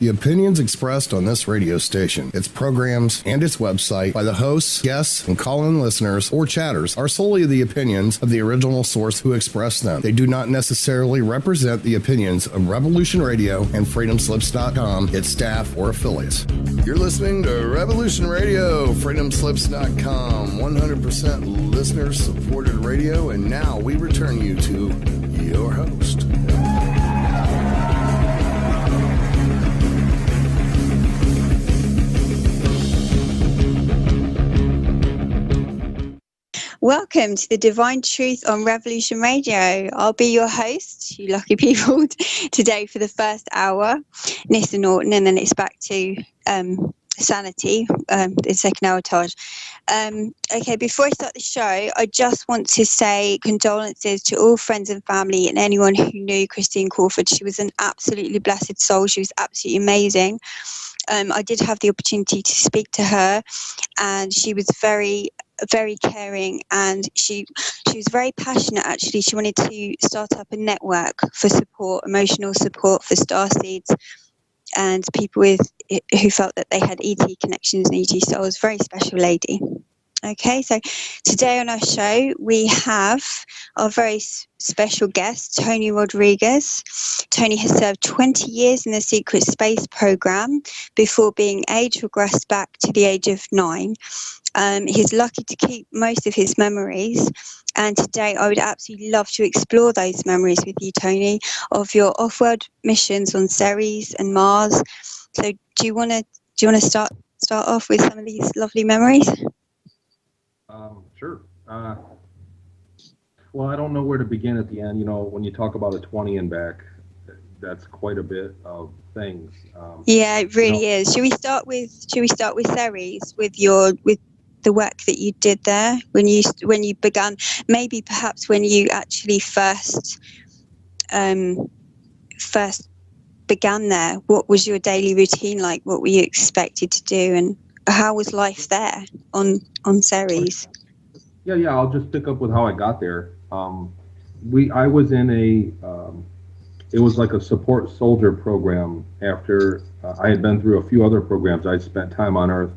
The opinions expressed on this radio station, its programs, and its website by the hosts, guests, and call-in listeners or chatters are solely the opinions of the original source who expressed them. They do not necessarily represent the opinions of Revolution Radio and FreedomSlips.com, its staff, or affiliates. You're listening to Revolution Radio, FreedomSlips.com, 100% listener-supported radio, and now we return you to your host. Welcome to the Divine Truth on Revolution Radio. I'll be your host, you lucky people, today for the first hour, Nyssa Norton, and then it's back to Sanity, the second hour, Taj. Okay, before I start the show, I just want to say condolences to all friends and family and anyone who knew Christine Crawford. She was an absolutely blessed soul. She was absolutely amazing. I did have the opportunity to speak to her, and she was very caring, and she was very passionate. Actually, she wanted to start up a network for support, emotional support for starseeds and people who felt that they had ET connections and ET souls. Very special lady. Okay, so today on our show we have our very special guest, Tony Rodrigues. Tony has served 20 years in the secret space program before being age regressed back to the age of 9. He's lucky to keep most of his memories, and today I would absolutely love to explore those memories with you, Tony, of your off-world missions on Ceres and Mars. So do you want to start off with some of these lovely memories? Sure. Well, I don't know where to begin at the end. You know, when you talk about a 20 and back, that's quite a bit of things. Yeah, it really is. Should we start with Ceres, with the work that you did there when you began? Maybe perhaps when you actually first began there. What was your daily routine like? What were you expected to do, and how was life there on Ceres? Yeah. I'll just pick up with how I got there. I was in it was like a support soldier program after I had been through a few other programs. I spent time on Earth,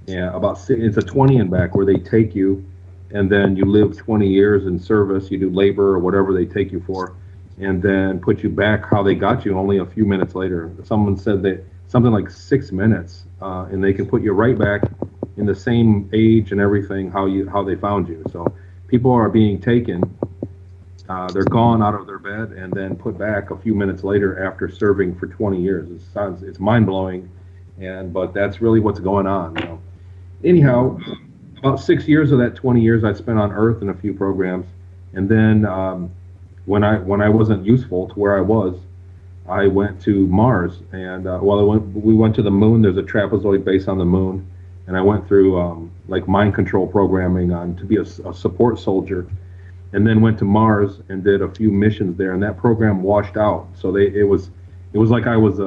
and it's a 20 and back where they take you, and then you live 20 years in service. You do labor or whatever they take you for, and then put you back how they got you only a few minutes later. Someone said that something like 6 minutes, and they can put you right back in the same age and everything how they found you. So people are being taken, they're gone out of their bed and then put back a few minutes later after serving for 20 years. It's mind-blowing, but that's really what's going on. You know. Anyhow, about 6 years of that 20 years I spent on Earth in a few programs, and then when I wasn't useful to where I was, I went to Mars, and we went to the moon. There's a trapezoid base on the moon, and I went through like mind control programming to be a support soldier, and then went to Mars and did a few missions there, and that program washed out. So it was like I was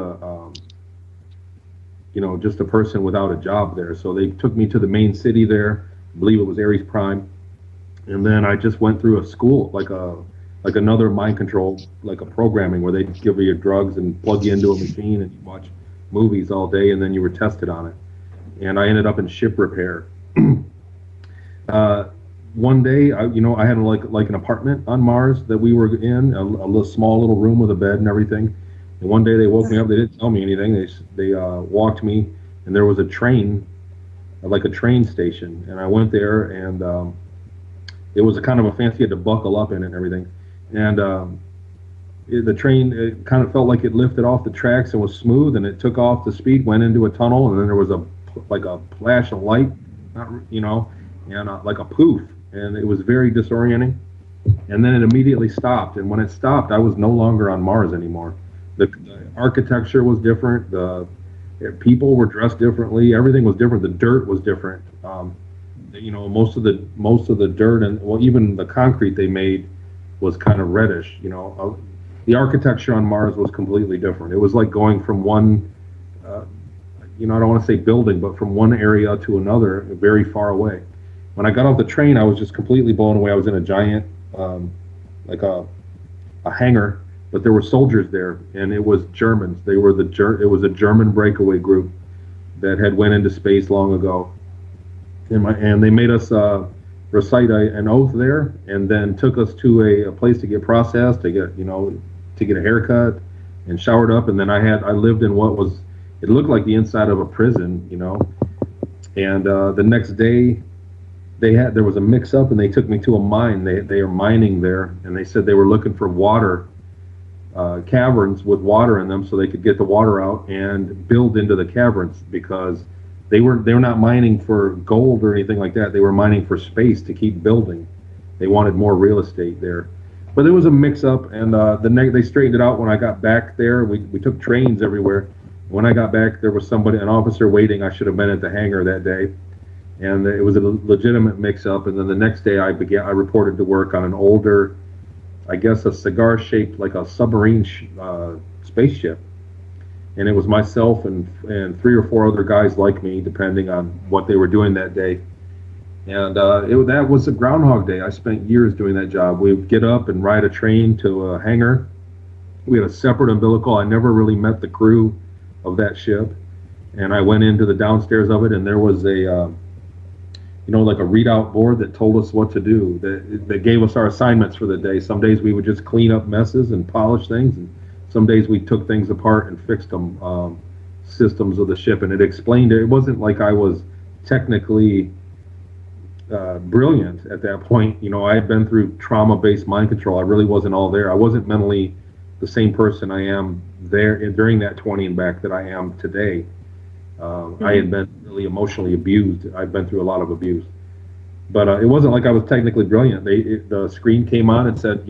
just a person without a job there. So they took me to the main city there, I believe it was Aries Prime, and then I just went through a school, like another mind control, like a programming where they give you your drugs and plug you into a machine and you watch movies all day, and then you were tested on it. And I ended up in ship repair. One day, I had like an apartment on Mars that we were in, a little small little room with a bed and everything. And one day they woke me up. They didn't tell me anything. They walked me, and there was a train, like a train station. And I went there, and it was a kind of a fancy. You had to buckle up in it and everything. And the train, it kind of felt like it lifted off the tracks and was smooth, and it took off the speed, went into a tunnel, and then there was a flash of light, and like a poof, and it was very disorienting. And then it immediately stopped, and when it stopped, I was no longer on Mars anymore. The architecture was different. The people were dressed differently. Everything was different. The dirt was different. Most of the dirt and even the concrete they made was kind of reddish. The architecture on Mars was completely different. It was like going from one, I don't want to say building, but from one area to another, very far away. When I got off the train, I was just completely blown away. I was in a giant, like a hangar, but there were soldiers there, and it was Germans. It was a German breakaway group that had went into space long ago, and they made us recite an oath there, and then took us to a place to get processed, to get a haircut, and showered up, and then I lived in it looked like the inside of a prison, and the next day there was a mix-up, and they took me to a mine. They are mining there, and they said they were looking for water, caverns with water in them, so they could get the water out and build into the caverns, because they were not mining for gold or anything like that. They were mining for space to keep building. They wanted more real estate there. But there was a mix-up, and they straightened it out when I got back there. We took trains everywhere. When I got back, there was an officer waiting. I should have been at the hangar that day, and it was a legitimate mix-up. And then the next day, I reported to work on an older, I guess, a cigar-shaped, like a submarine spaceship. And it was myself and 3 or 4 other guys like me, depending on what they were doing that day. And that was a Groundhog Day. I spent years doing that job. We would get up and ride a train to a hangar. We had a separate umbilical. I never really met the crew of that ship. And I went into the downstairs of it, and there was like a readout board that told us what to do, that gave us our assignments for the day. Some days we would just clean up messes and polish things, and some days we took things apart and fixed them, systems of the ship. And it wasn't like I was technically brilliant at that point. I had been through trauma-based mind control. I really wasn't all there. I wasn't mentally the same person I am there during that 20 and back that I am today. I had been really emotionally abused. I'd been through a lot of abuse. But it wasn't like I was technically brilliant. The screen came on and said,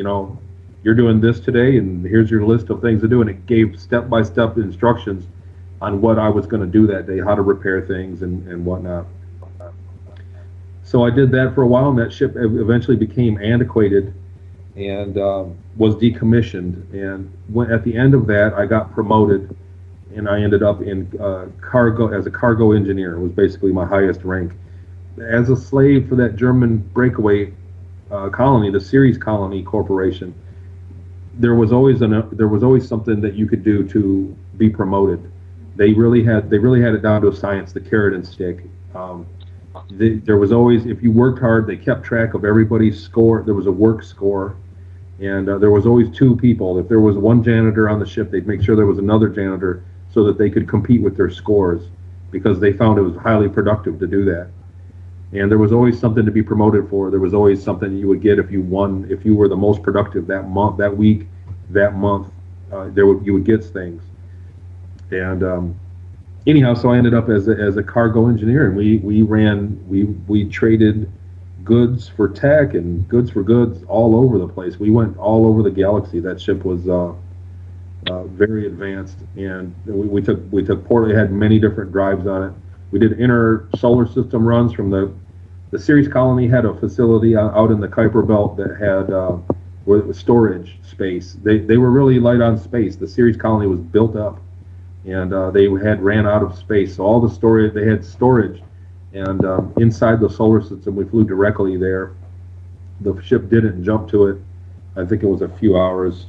you're doing this today, and here's your list of things to do. And it gave step-by-step instructions on what I was going to do that day, how to repair things and whatnot. So I did that for a while, and that ship eventually became antiquated and was decommissioned. And at the end of that, I got promoted, and I ended up in as a cargo engineer. It was basically my highest rank. As a slave for that German breakaway colony, the Ceres Colony Corporation, there was always something that you could do to be promoted. They really had it down to a science, the carrot and stick. There was always, if you worked hard, they kept track of everybody's score. There was a work score, and there was always 2 people. If there was one janitor on the ship, they'd make sure there was another janitor so that they could compete with their scores, because they found it was highly productive to do that. And there was always something to be promoted for. There was always something you would get if you won, if you were the most productive that month, that week, that month. You would get things. And anyhow, so I ended up as a cargo engineer, and we traded goods for tech and goods for goods all over the place. We went all over the galaxy. That ship was very advanced, and we took port. It had many different drives on it. We did inner solar system runs from the Ceres colony had a facility out in the Kuiper Belt that had storage space. They were really light on space. The Ceres colony was built up, and they ran out of space. So all the storage, they had storage, and inside the solar system, we flew directly there. The ship didn't jump to it. I think it was a few hours,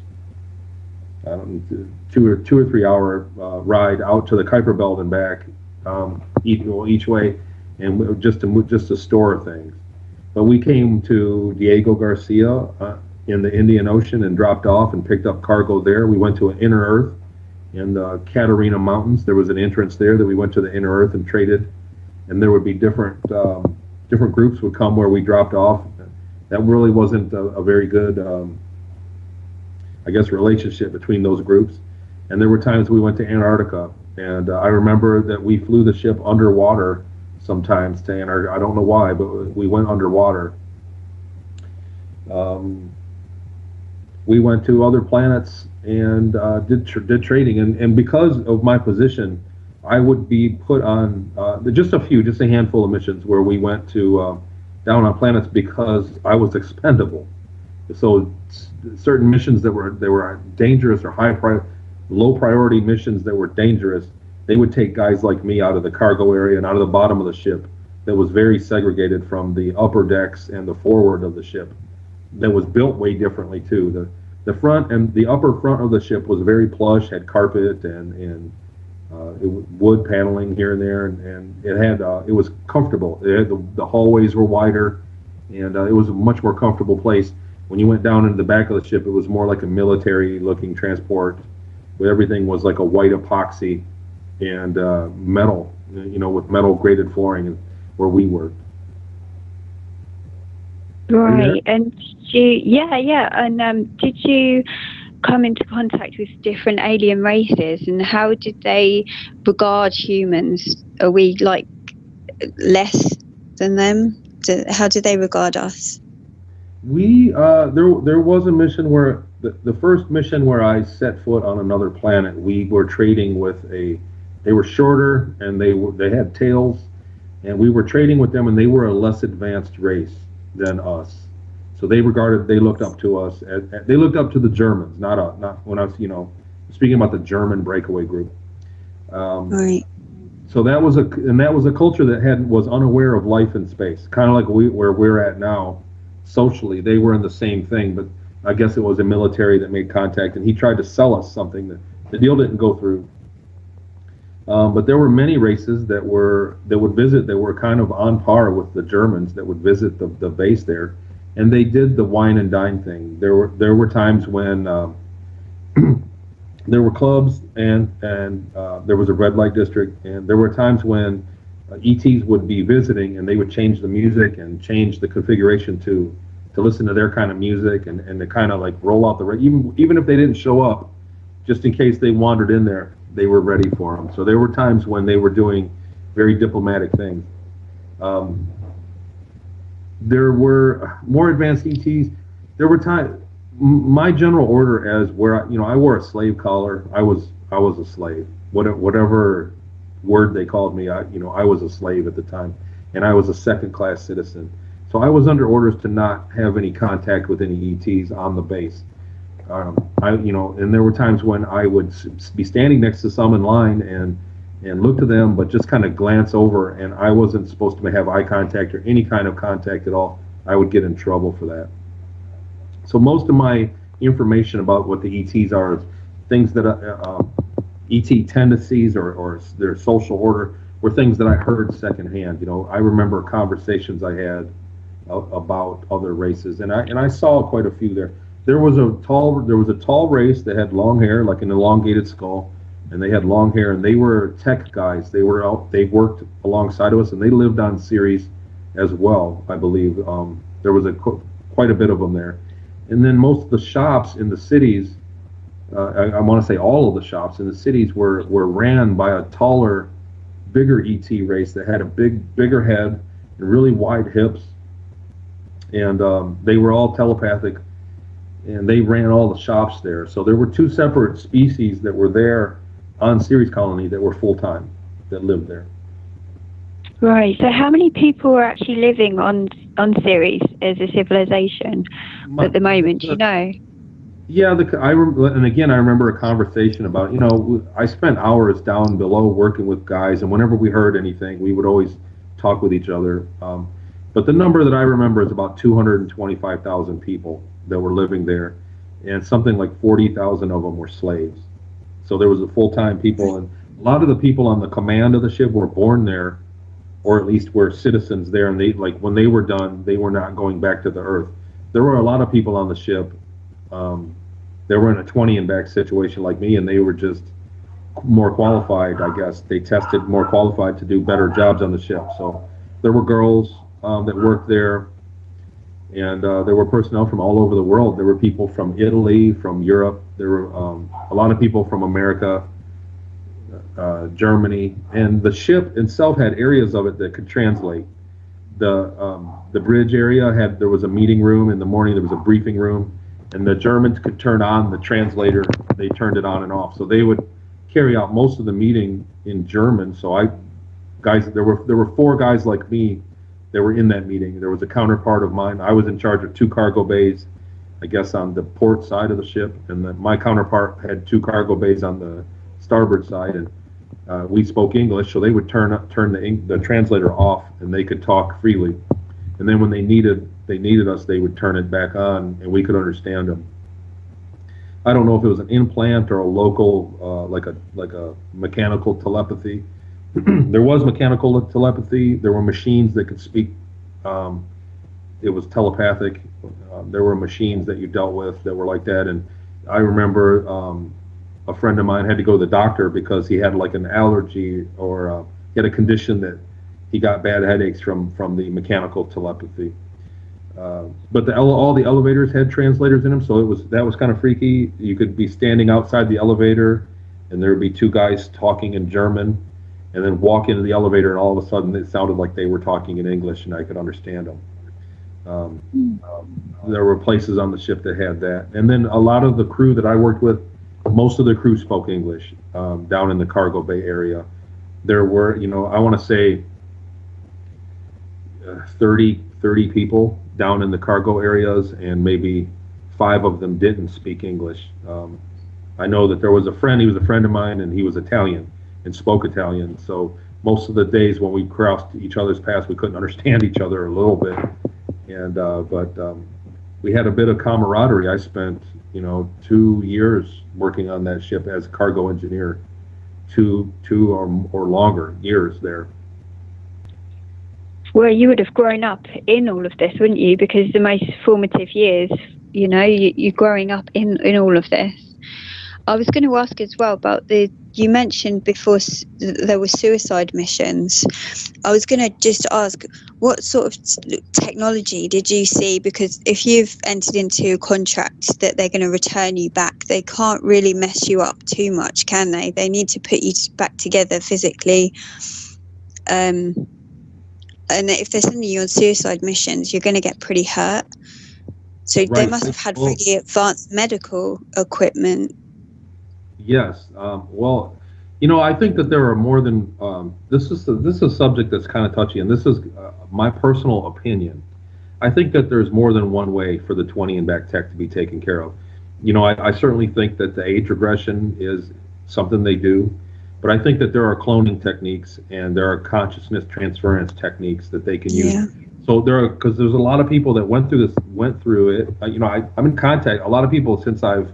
2 or 3 hour ride out to the Kuiper Belt and back, each way, and just to store things. But we came to Diego Garcia in the Indian Ocean and dropped off and picked up cargo there. We went to an inner Earth in the Catarina Mountains. There was an entrance there that we went to the inner Earth and traded, and there would be different groups would come where we dropped off. That really wasn't a very good, I guess, relationship between those groups. And there were times we went to Antarctica, and I remember that we flew the ship underwater sometimes to Antarctica. I don't know why, but we went underwater. We went to other planets and did trading, and because of my position, I would be put on just a handful of missions where we went to down on planets because I was expendable. So certain missions that were dangerous or low priority missions that were dangerous, they would take guys like me out of the cargo area and out of the bottom of the ship that was very segregated from the upper decks and the forward of the ship that was built way differently too. the front and the upper front of the ship was very plush, had carpet and wood paneling here and there, and it had it was comfortable. It had the hallways were wider, and it was a much more comfortable place. When you went down into the back of the ship, it was more like a military-looking transport, where everything was like a white epoxy and metal, with metal grated flooring, where we were. Right, and did you come into contact with different alien races, and how did they regard humans? Are we like less than them? How did they regard us? We there was a mission where the first mission where I set foot on another planet, we were trading with they were shorter and they had tails, and we were trading with them, and they were a less advanced race than us. So they looked up to us. They looked up to the Germans, not when I was speaking about the German breakaway group. Right. So that was a culture that was unaware of life in space, kind of like where we're at now. Socially, they were in the same thing, but I guess it was a military that made contact, and he tried to sell us something that the deal didn't go through. But there were many races that would visit, that were kind of on par with the Germans, that would visit the base there, and they did the wine and dine thing. There were times when there were clubs and there was a red light district, and there were times when ETs would be visiting, and they would change the music and change the configuration to listen to their kind of music, and to kind of like roll out even if they didn't show up, just in case they wandered in there, they were ready for them. So there were times when they were doing very diplomatic things. There were more advanced ETs. There were times. My general order, as where I wore a slave collar. I was a slave. Whatever word they called me, I was a slave at the time, and I was a second-class citizen. So I was under orders to not have any contact with any ETs on the base. And there were times when I would be standing next to some in line and look to them, but just kind of glance over, and I wasn't supposed to have eye contact or any kind of contact at all. I would get in trouble for that. So most of my information about what the ETs are is things that ET tendencies or their social order were things that I heard secondhand. I remember conversations I had about other races, and I saw quite a few there. There was a tall race that had long hair, like an elongated skull, and they had long hair, and they were tech guys. They worked alongside of us, and they lived on Ceres as well, I believe. There was quite a bit of them there. And then most of the shops in the cities, I want to say all of the shops in the cities were ran by a taller, bigger ET race that had a bigger head and really wide hips, and they were all telepathic, and they ran all the shops there. So there were two separate species that were there on Ceres Colony that were full-time, that lived there. Right. So how many people are actually living on Ceres as a civilization at the moment? Do you know? Yeah, I remember a conversation about, I spent hours down below working with guys, and whenever we heard anything, we would always talk with each other. But the number that I remember is about 225,000 people that were living there, and something like 40,000 of them were slaves. So there was a full-time people, and a lot of the people on the command of the ship were born there, or at least were citizens there, and when they were done, they were not going back to the Earth. There were a lot of people on the ship. They were in a 20 and back situation like me, and they were just more qualified, I guess. They tested more qualified to do better jobs on the ship. So there were girls that worked there, and there were personnel from all over the world. There were people from Italy, from Europe. There were a lot of people from America, Germany, and the ship itself had areas of it that could translate. The bridge area there was a meeting room in the morning. There was a briefing room, and the Germans could turn on the translator. They turned it on and off, so they would carry out most of the meeting in German. So there were 4 guys like me that were in that meeting. There was a counterpart of mine. I was in charge of 2 cargo bays, I guess, on the port side of the ship, and my counterpart had 2 cargo bays on the starboard side, and we spoke English, so they would turn the translator off, and they could talk freely. And then when they needed us, they would turn it back on, and we could understand them. I don't know if it was an implant or a local, like a mechanical telepathy. There was mechanical telepathy. There were machines that could speak. It was telepathic. There were machines that you dealt with that were like that. And I remember a friend of mine had to go to the doctor because he had like an allergy, or he had a condition that he got bad headaches from the mechanical telepathy. But all the elevators had translators in them, so that was kind of freaky. You could be standing outside the elevator, and there would be two guys talking in German, and then walk into the elevator, and all of a sudden it sounded like they were talking in English, and I could understand them. There were places on the ship that had that, and then a lot of the crew that I worked with, most of the crew spoke English down in the cargo bay area. There were, I want to say 30 people down in the cargo areas, and maybe 5 of them didn't speak English. I know that there was a friend, he was a friend of mine, and he was Italian and spoke Italian, so most of the days when we crossed each other's paths, we couldn't understand each other a little bit. And but we had a bit of camaraderie. I spent 2 years working on that ship as cargo engineer, two or longer years there. Well, you would have grown up in all of this, wouldn't you? Because the most formative years, you're growing up in all of this. I was going to ask as well about you mentioned before there were suicide missions. I was going to just ask, what sort of technology did you see? Because if you've entered into a contract that they're going to return you back, they can't really mess you up too much, can they? They need to put you back together physically. And if they're sending you on suicide missions, you're going to get pretty hurt. So right. They must have had really advanced medical equipment. Yes. Well, I think that there are more than this is a subject that's kind of touchy, and this is my personal opinion. I think that there's more than one way for the 20 and back tech to be taken care of. I certainly think that the age regression is something they do. But I think that there are cloning techniques and there are consciousness transference techniques that they can use. So because there's a lot of people that went through it. I'm in contact. A lot of people since I've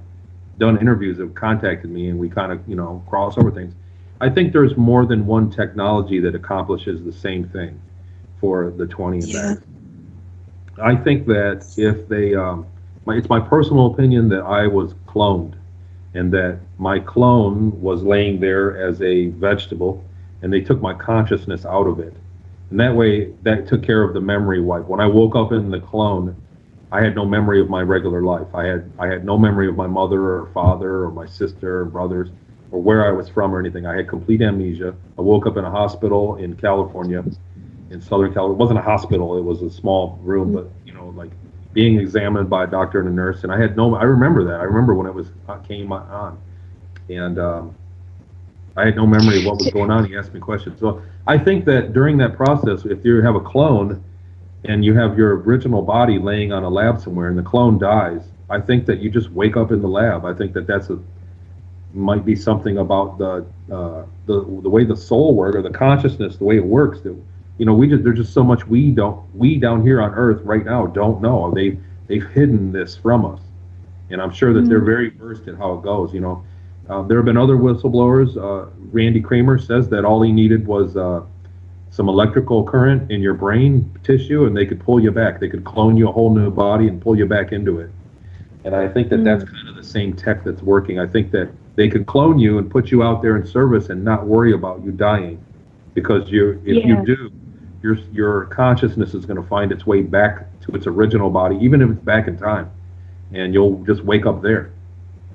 done interviews have contacted me, and we kind of cross over things. I think there's more than one technology that accomplishes the same thing for the 20 and back. I think that if they, it's my personal opinion that I was cloned, and that my clone was laying there as a vegetable, and they took my consciousness out of it. And that way, that took care of the memory wipe. When I woke up in the clone, I had no memory of my regular life. I had no memory of my mother or father or my sister or brothers or where I was from or anything. I had complete amnesia. I woke up in a hospital in California, in Southern California. It wasn't a hospital, it was a small room, but like being examined by a doctor and a nurse, and I remember that. I remember when it came on, and I had no memory of what was going on. He asked me questions. So I think that during that process, if you have a clone and you have your original body laying on a lab somewhere and the clone dies, I think that you just wake up in the lab. I think that might be something about the way the soul works, or the consciousness, the way it works, that there's just so much we down here on Earth right now don't know. They've hidden this from us, and I'm sure that they're very versed in how it goes. There have been other whistleblowers. Randy Kramer says that all he needed was some electrical current in your brain tissue, and they could pull you back. They could clone you a whole new body and pull you back into it. And I think that that's kind of the same tech that's working. I think that they could clone you and put you out there in service and not worry about you dying, because you do, your consciousness is going to find its way back to its original body, even if it's back in time, and you'll just wake up there.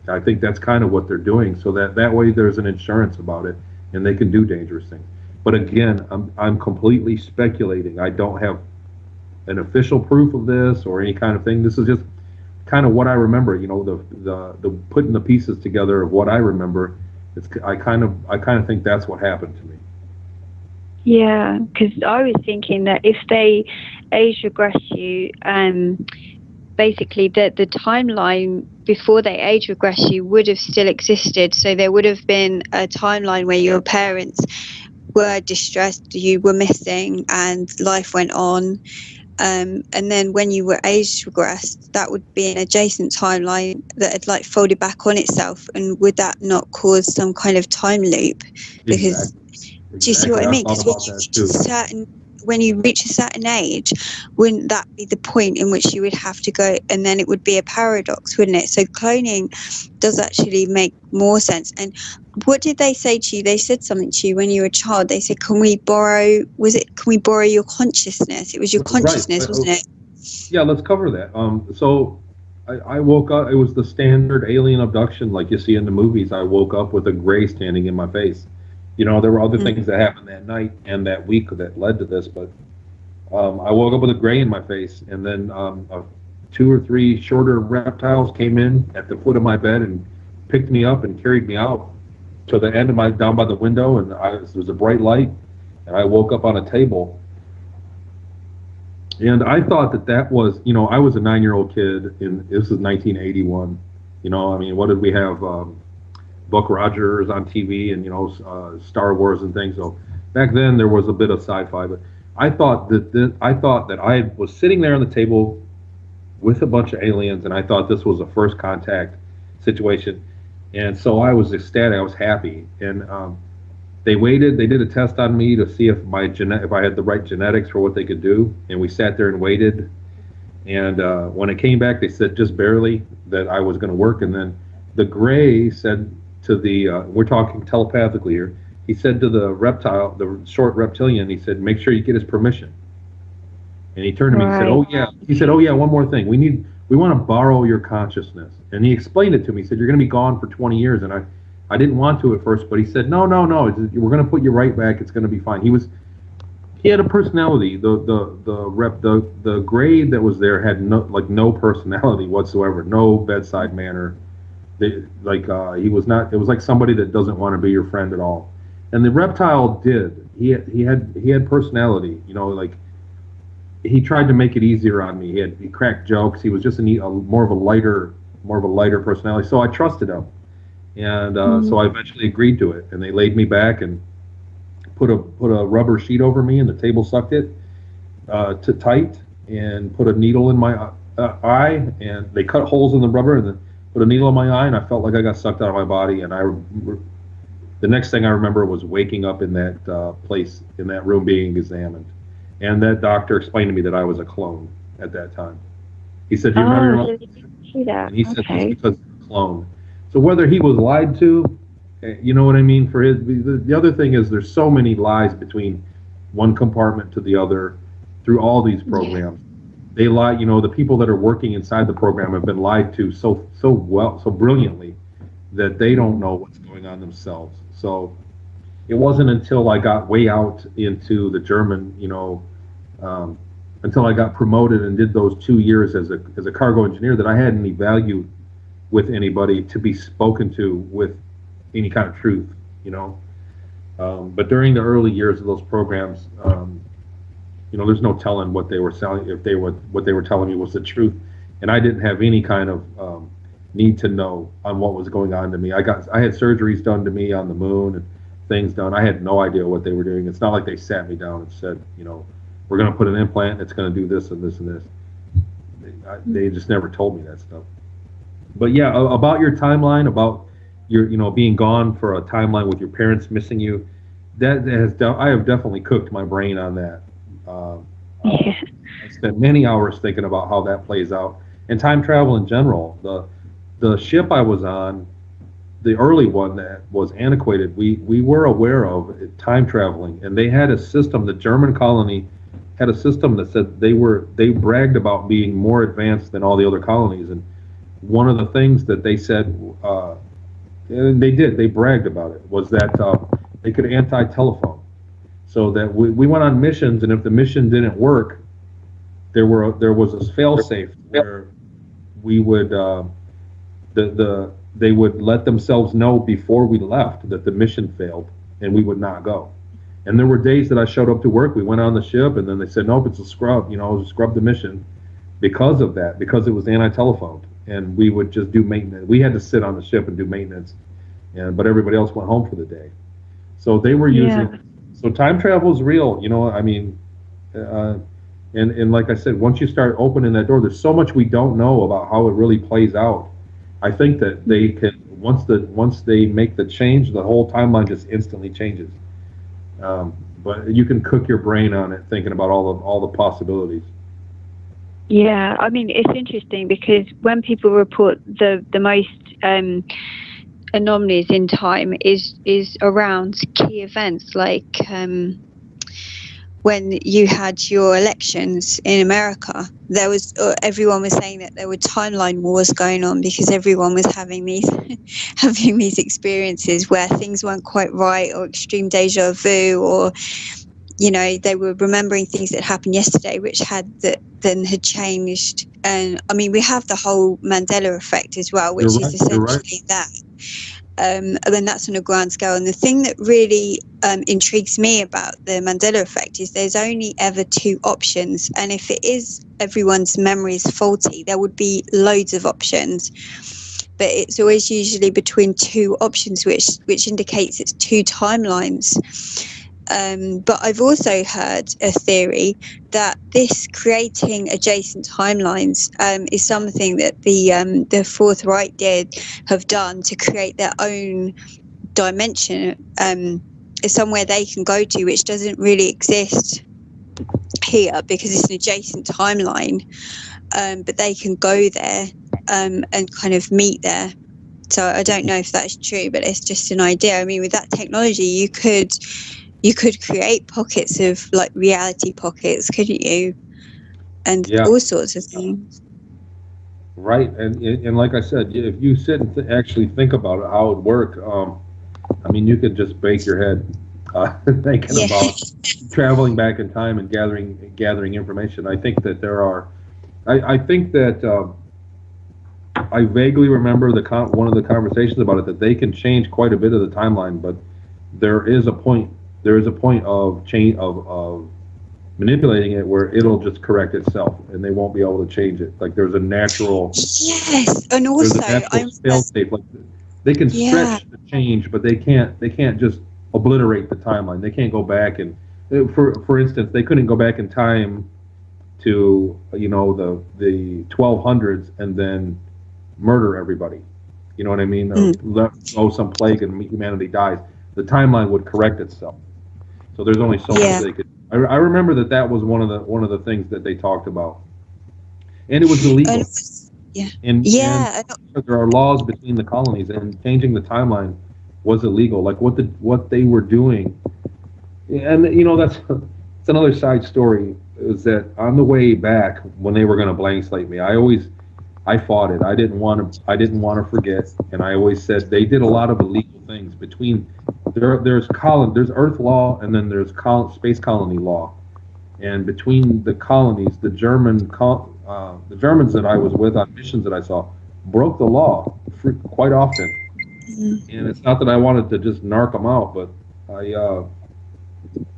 I think that's kind of what they're doing, so that way there's an insurance about it, and they can do dangerous things. But again, I'm completely speculating. I don't have an official proof of this or any kind of thing. This is just kind of what I remember. The putting the pieces together of what I remember. I kind of think that's what happened to me. Yeah, because I was thinking that if they age regress you, basically the timeline before they age regress you would have still existed. So there would have been a timeline where your parents were distressed, you were missing, and life went on. and then when you were age regressed, that would be an adjacent timeline that had like folded back on itself. And would that not cause some kind of time loop? Because do you see what I mean? Because when you reach a certain age, wouldn't that be the point in which you would have to go? And then it would be a paradox, wouldn't it? So cloning does actually make more sense. And what did they say to you? They said something to you when you were a child. They said, can we borrow your consciousness? It was your consciousness, wasn't it? Yeah, let's cover that. So I woke up, it was the standard alien abduction like you see in the movies. I woke up with a gray standing in my face. You know, there were other things that happened that night and that week that led to this, but I woke up with a gray in my face, and then 2 or 3 shorter reptiles came in at the foot of my bed and picked me up and carried me out to the end of down by the window, and there was a bright light, and I woke up on a table. And I thought that was, you know, I was a 9-year-old kid, and this is 1981. You know, I mean, what did we have? Buck Rogers on TV and, you know, Star Wars and things. So back then there was a bit of sci-fi, but I thought that I was sitting there on the table with a bunch of aliens, and I thought this was a first contact situation. And so I was ecstatic. I was happy. And they waited. They did a test on me to see if if I had the right genetics for what they could do. And we sat there and waited. And when it came back, they said just barely that I was going to work. And then the gray said to the, we're talking telepathically here, he said to the reptile, the short reptilian, he said, make sure you get his permission. And he turned to me and said, oh yeah. He said, oh yeah, one more thing. We want to borrow your consciousness. And he explained it to me. He said, you're going to be gone for 20 years. And I didn't want to at first, but he said, no. We're going to put you right back. It's going to be fine. He had a personality. The gray that was there had no personality whatsoever, no bedside manner. He was not. It was like somebody that doesn't want to be your friend at all. And the reptile did. He had personality. You know, like he tried to make it easier on me. He cracked jokes. He was just more of a lighter personality. So I trusted him, and so I eventually agreed to it. And they laid me back and put a rubber sheet over me, and the table sucked it to tight, and put a needle in my eye, and they cut holes in the rubber, and then put a needle in my eye, and I felt like I got sucked out of my body. And the next thing I remember was waking up in that place, in that room, being examined. And that doctor explained to me that I was a clone at that time. He said, "Do you remember your mom?" And he said, "It's because you're a clone." So whether he was lied to, you know what I mean? The other thing is there's so many lies between one compartment to the other through all these programs. They lie, you know, the people that are working inside the program have been lied to so brilliantly that they don't know what's going on themselves. So it wasn't until I got way out into the German, you know, until I got promoted and did those 2 years as a cargo engineer that I had any value with anybody to be spoken to with any kind of truth, you know. But during the early years of those programs, you know, there's no telling what they were selling, what they were telling me was the truth, and I didn't have any kind of need to know on what was going on to me. I had surgeries done to me on the moon and things done. I had no idea what they were doing. It's not like they sat me down and said, you know, we're going to put an implant. It's going to do this and this and this. They just never told me that stuff. But yeah, about your timeline, about your, you know, being gone for a timeline with your parents missing you, I have definitely cooked my brain on that. I spent many hours thinking about how that plays out, and time travel in general. The ship I was on, the early one that was antiquated, we were aware of time traveling, and they had a system. The German colony had a system that said they bragged about being more advanced than all the other colonies, and one of the things that they said, and they bragged about it, was that they could anti-telephone. So that we went on missions, and if the mission didn't work, there was a fail-safe where we would they would let themselves know before we left that the mission failed, and we would not go. And there were days that I showed up to work, we went on the ship, and then they said, nope, it's a scrub, you know, scrub the mission because of that, because it was anti-telephoned, and we would just do maintenance. We had to sit on the ship and do maintenance, but everybody else went home for the day. So they were using. So time travel is real, you know. I mean, And like I said, once you start opening that door, there's so much we don't know about how it really plays out. I think that they can, once they make the change, the whole timeline just instantly changes. But you can cook your brain on it, thinking about all the possibilities. Yeah, I mean, it's interesting because when people report the most anomalies in time is around key events like when you had your elections in America. There was everyone was saying that there were timeline wars going on because everyone was having these having these experiences where things weren't quite right, or extreme deja vu, or they were remembering things that happened yesterday which had changed. And I mean, we have the whole Mandela effect as well, which is essentially that. And then that's on a grand scale. And the thing that really intrigues me about the Mandela effect is there's only ever two options. And if it is everyone's memory is faulty, there would be loads of options. But it's always usually between two options, which indicates it's two timelines. But I've also heard a theory that this creating adjacent timelines is something that the Fourth Reich have done to create their own dimension. Is somewhere they can go to which doesn't really exist here because it's an adjacent timeline. But they can go there and kind of meet there. So I don't know if that's true, but it's just an idea. I mean, with that technology, you could create pockets of like reality pockets, couldn't you? And all sorts of things. Right, and like I said, if you sit and actually think about it, how it would work, I mean, you could just bake your head thinking about traveling back in time and gathering information. I think that there are, I think that I vaguely remember one of the conversations about it, that they can change quite a bit of the timeline, but there is a point of change of manipulating it where it'll just correct itself and they won't be able to change it. Like there's a natural and also fail-safe. Like they can stretch the change, but they can't just obliterate the timeline. They can't go back and for instance, they couldn't go back in time to the 1200s and then murder everybody. You know what I mean? Or let go some plague and humanity dies. The timeline would correct itself. So there's only so much they could. I remember that was one of the things that they talked about, and it was illegal. And there are laws between the colonies, and changing the timeline was illegal. Like what they were doing, and that's another side story. Is that on the way back when they were going to blank slate me, I fought it. I didn't want to forget, and I always said they did a lot of illegal things between. There's Earth law, and then there's space colony law, and between the colonies, the Germans that I was with on missions that I saw broke the law quite often. And it's not that I wanted to just narc them out, but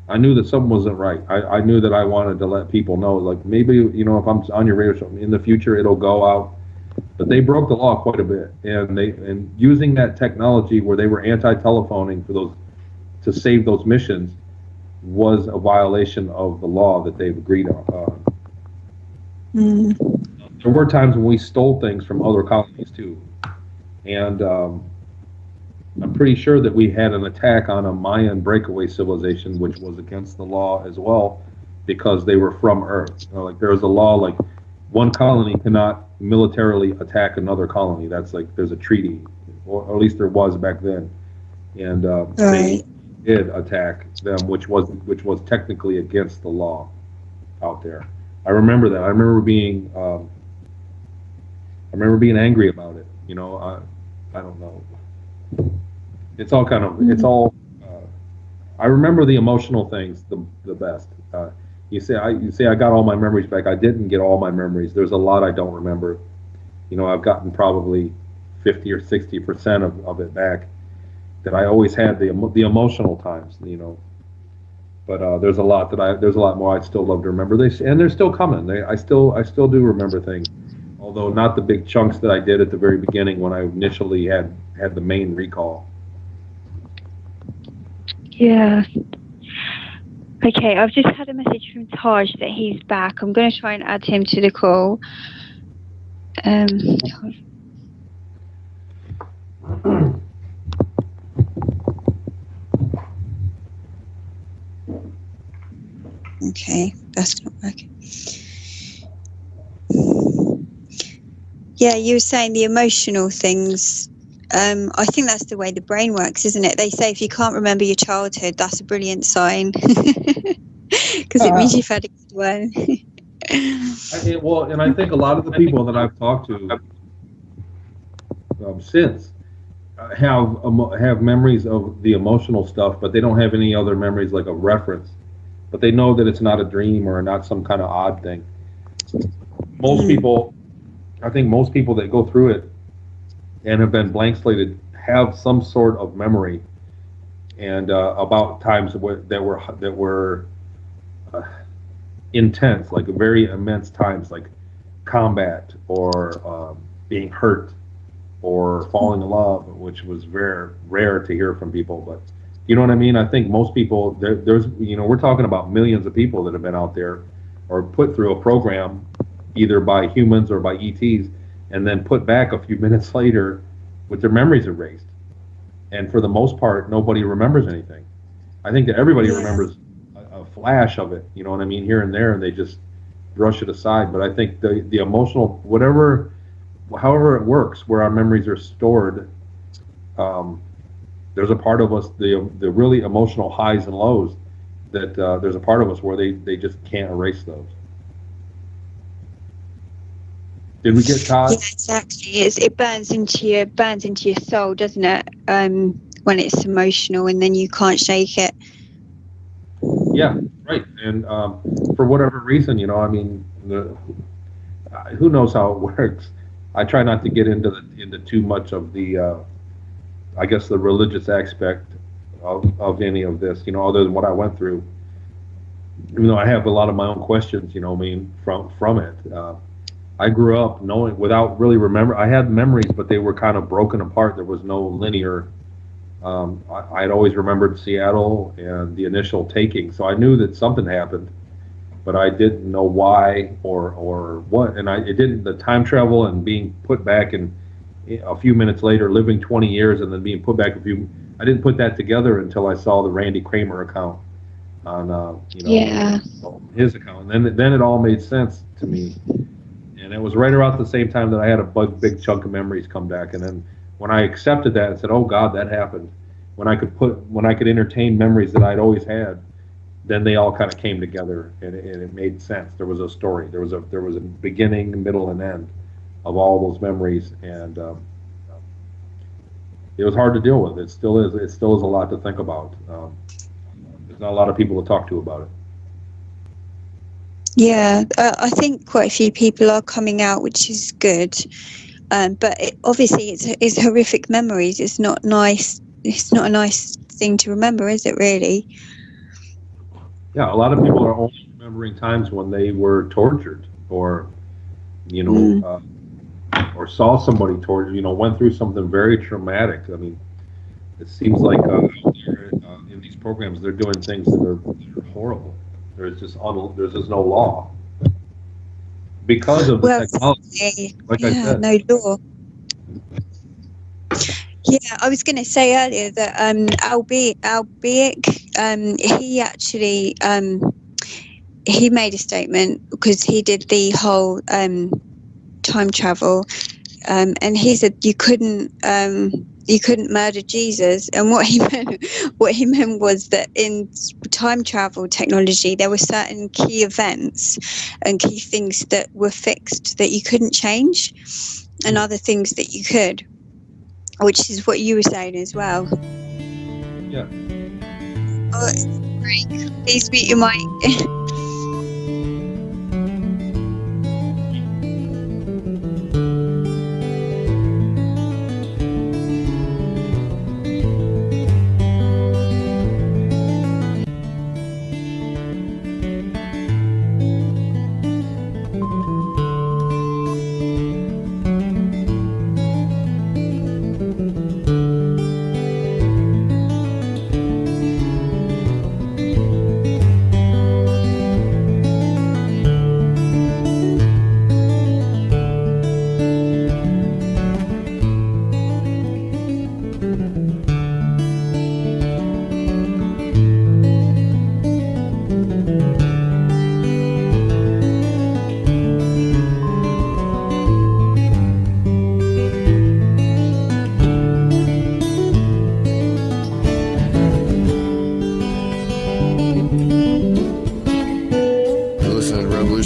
I knew that something wasn't right. I knew that I wanted to let people know, like maybe if I'm on your radio show in the future, it'll go out. But they broke the law quite a bit, and using that technology where they were anti-telephoning to save those missions was a violation of the law that they've agreed on. There were times when we stole things from other colonies too, and I'm pretty sure that we had an attack on a Mayan breakaway civilization, which was against the law as well, because they were from Earth. Like there was a law like one colony cannot militarily attack another colony. That's like there's a treaty, or at least there was back then, and they did attack them, which was technically against the law out there. I remember that. I remember being angry about it. I don't know. It's all kind of I remember the emotional things the best. You say I got all my memories back. I didn't get all my memories. There's a lot I don't remember. I've gotten probably 50 or 60% of it back. That I always had the emotional times. But there's a lot more I'd still love to remember. And they're still coming. I still do remember things, although not the big chunks that I did at the very beginning when I initially had the main recall. Yeah. Okay, I've just had a message from Taj that he's back. I'm going to try and add him to the call. Okay, that's not working. Yeah, you were saying the emotional things. I think that's the way the brain works, isn't it? They say if you can't remember your childhood, that's a brilliant sign. Because it means you've had a good one. Well, and I think a lot of the people that I've talked to since have memories of the emotional stuff, but they don't have any other memories like a reference. But they know that it's not a dream or not some kind of odd thing. Most people, I think most people that go through it and have been blank slated have some sort of memory and about times that were intense, like very immense times, like combat or being hurt or falling in love, which was very rare to hear from people. But you know what I mean? I think most people, there's, we're talking about millions of people that have been out there or put through a program either by humans or by ETs and then put back a few minutes later with their memories erased. And for the most part, nobody remembers anything. I think that everybody remembers a flash of it, you know what I mean, here and there, and they just brush it aside. But I think the emotional, however it works, where our memories are stored, there's a part of us, the really emotional highs and lows, that there's a part of us where they just can't erase those. Did we get Todd? Yeah, exactly. It burns into your soul, doesn't it? When it's emotional, and then you can't shake it. Yeah, right. And for whatever reason, I mean, who knows how it works. I try not to get into too much of the, I guess, the religious aspect of any of this, other than what I went through. Even though I have a lot of my own questions, from it. I grew up without really remember. I had memories, but they were kind of broken apart. There was no linear. I had always remembered Seattle and the initial taking, so I knew that something happened, but I didn't know why or what. And it didn't. The time travel and being put back in a few minutes later, living 20 years and then being put back I didn't put that together until I saw the Randy Kramer account on his account, and then it all made sense to me. And it was right around the same time that I had a big chunk of memories come back. And then when I accepted that and said, "Oh God, that happened," when I could entertain memories that I'd always had, then they all kind of came together, and it made sense. There was a story. There was a beginning, middle, and end of all those memories, and it was hard to deal with. It still is. It still is a lot to think about. There's not a lot of people to talk to about it. Yeah, I think quite a few people are coming out, which is good. But obviously, it's horrific memories. It's not nice. It's not a nice thing to remember, is it? Really? Yeah, a lot of people are only remembering times when they were tortured, or or saw somebody tortured. Went through something very traumatic. I mean, it seems like in these programs they're doing things that are horrible. There's just no law because of the technology. Like I said, no law. Yeah, I was going to say earlier that albeit he actually he made a statement because he did the whole time travel, and he said you couldn't murder Jesus, and what he meant was that in time travel technology there were certain key events and key things that were fixed that you couldn't change, and other things that you could, which is what you were saying as well. Yeah. Oh, great. Please mute your mic.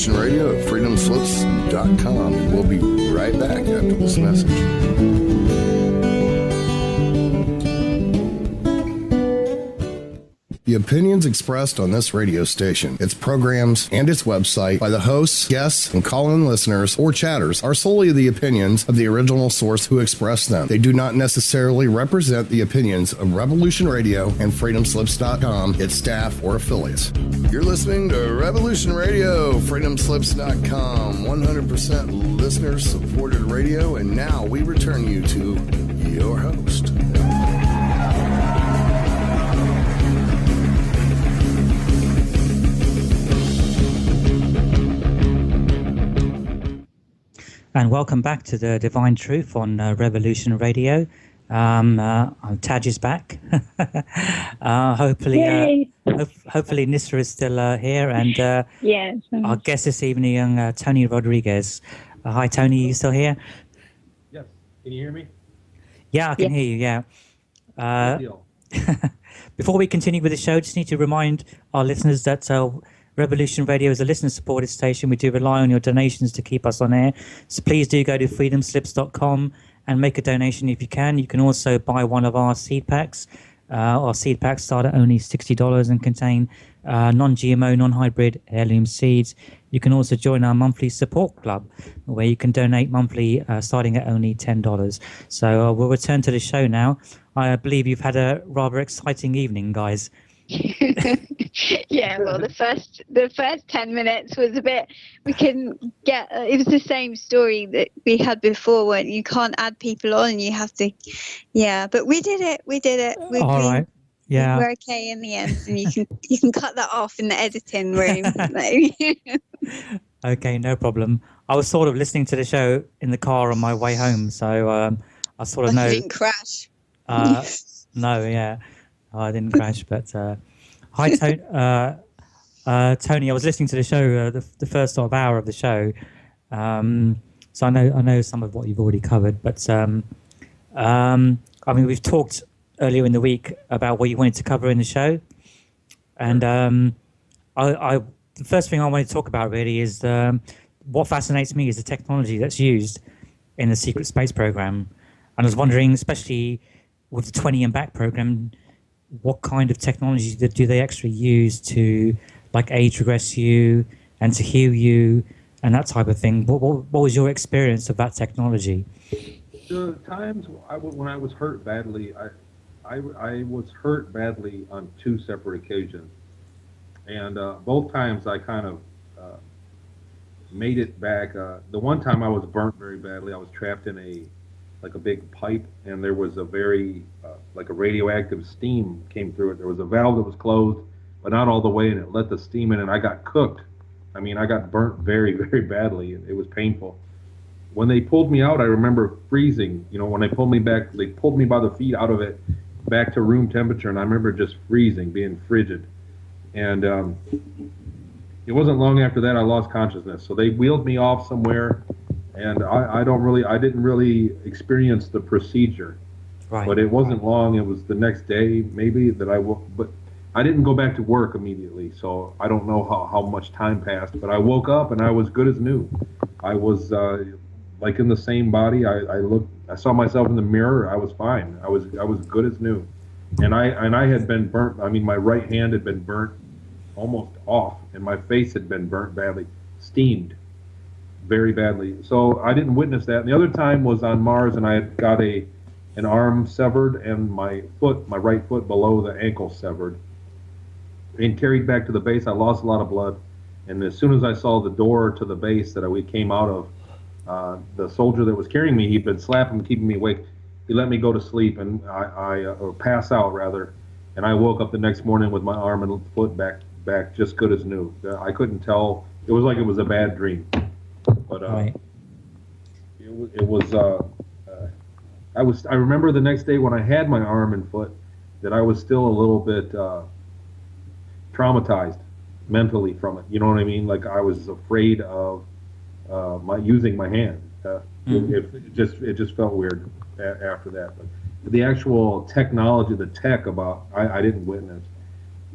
Revolution Radio at freedomslips.com. And we'll be right back after this message. The opinions expressed on this radio station, its programs, and its website by the hosts, guests, and call-in listeners or chatters are solely the opinions of the original source who expressed them. They do not necessarily represent the opinions of Revolution Radio and freedomslips.com, its staff, or affiliates. You're listening to Revolution Radio, freedomslips.com, 100% listener-supported radio, and now we return you to your host. And welcome back to the Divine Truth on Revolution Radio. Taj is back. Hopefully Nyssa is still here. And yes. Our guest this evening, Tony Rodrigues. Hi, Tony. Are you still here? Yes. Can you hear me? Yeah, I can hear you. Yeah. Before we continue with the show, just need to remind our listeners that Revolution Radio is a listener-supported station. We do rely on your donations to keep us on air. So please do go to freedomslips.com and make a donation if you can. You can also buy one of our seed packs. Our seed packs start at only $60 and contain non-GMO, non-hybrid heirloom seeds. You can also join our monthly support club, where you can donate monthly starting at only $10. So we'll return to the show now. I believe you've had a rather exciting evening, guys. Yeah, well, the first 10 minutes was a bit, we can get, it was the same story that we had before, when you can't add people on, you have to, but we did it. All right. Yeah. We're okay in the end, and you can cut that off in the editing room. Okay, no problem. I was sort of listening to the show in the car on my way home, so I sort of know. You didn't crash. No, yeah. I didn't crash, but hi, Tony. Tony, I was listening to the show, the first sort of hour of the show, so I know some of what you've already covered. But I mean, we've talked earlier in the week about what you wanted to cover in the show, and the first thing I wanted to talk about really is what fascinates me is the technology that's used in the secret space program, and I was wondering, especially with the 20 and back program, what kind of technology do they actually use to, like, age regress you and to heal you and that type of thing? What was your experience of that technology? The times when I was hurt badly, I was hurt badly on two separate occasions, and both times I kind of made it back. The one time I was burnt very badly. I was trapped in a big pipe, and there was a very like a radioactive steam came through it. There was a valve that was closed, but not all the way, and it let the steam in, and I got cooked. I mean, I got burnt very, very badly. It was painful. When they pulled me out, I remember freezing. You know, when they pulled me back, they pulled me by the feet out of it back to room temperature, and I remember just freezing, being frigid. And it wasn't long after that I lost consciousness. So they wheeled me off somewhere, and I didn't really experience the procedure. Right. But it wasn't long. It was the next day, maybe, that but I didn't go back to work immediately, so I don't know how much time passed. But I woke up and I was good as new. I was like in the same body. I saw myself in the mirror. I was fine. I was good as new. And I had been burnt. I mean, my right hand had been burnt almost off, and my face had been burnt badly, steamed very badly. So I didn't witness that. And the other time was on Mars, and I had got an arm severed and my right foot below the ankle severed, and carried back to the base. I lost a lot of blood, and as soon as I saw the door to the base that we came out of, the soldier that was carrying me, he'd been slapping, keeping me awake. He let me go to sleep, and or pass out rather, and I woke up the next morning with my arm and foot back just good as new. I couldn't tell. It was like it was a bad dream, but right. It was. I remember the next day when I had my arm and foot that I was still a little bit traumatized mentally from it. You know what I mean? Like, I was afraid of using my hand. It just felt weird after that. But the actual technology, the tech about, I didn't witness.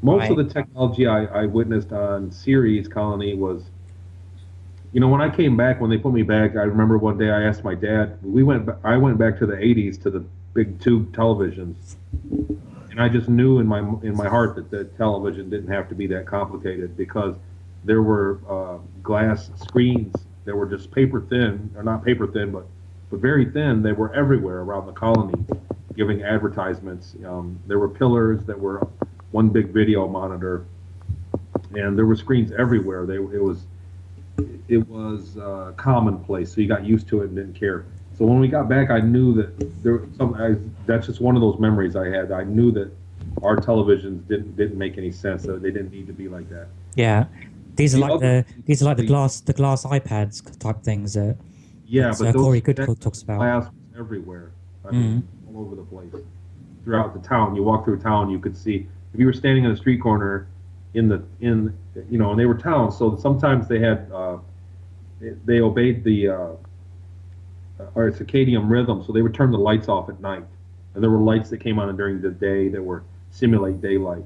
Most of the technology I witnessed on Ceres colony was You know, when I came back, when they put me back, I remember one day I asked my dad. I went back to the '80s to the big tube televisions, and I just knew in my heart that the television didn't have to be that complicated because there were glass screens that were just paper thin, or not paper thin, but very thin. They were everywhere around the colony, giving advertisements. There were pillars that were one big video monitor, and there were screens everywhere. It was commonplace, so you got used to it and didn't care. So when we got back, I knew that that's just one of those memories I had. I knew that our televisions didn't make any sense. That they didn't need to be like that. Yeah, these are like the glass iPads type things. Yeah, but Corey Goodcock talks about. Glass was everywhere. I mean, all over the place. Throughout the town, you walk through town, you could see if you were standing on a street corner and they were towns, so sometimes they had they obeyed the or circadian rhythm, so they would turn the lights off at night, and there were lights that came on during the day that were simulate daylight.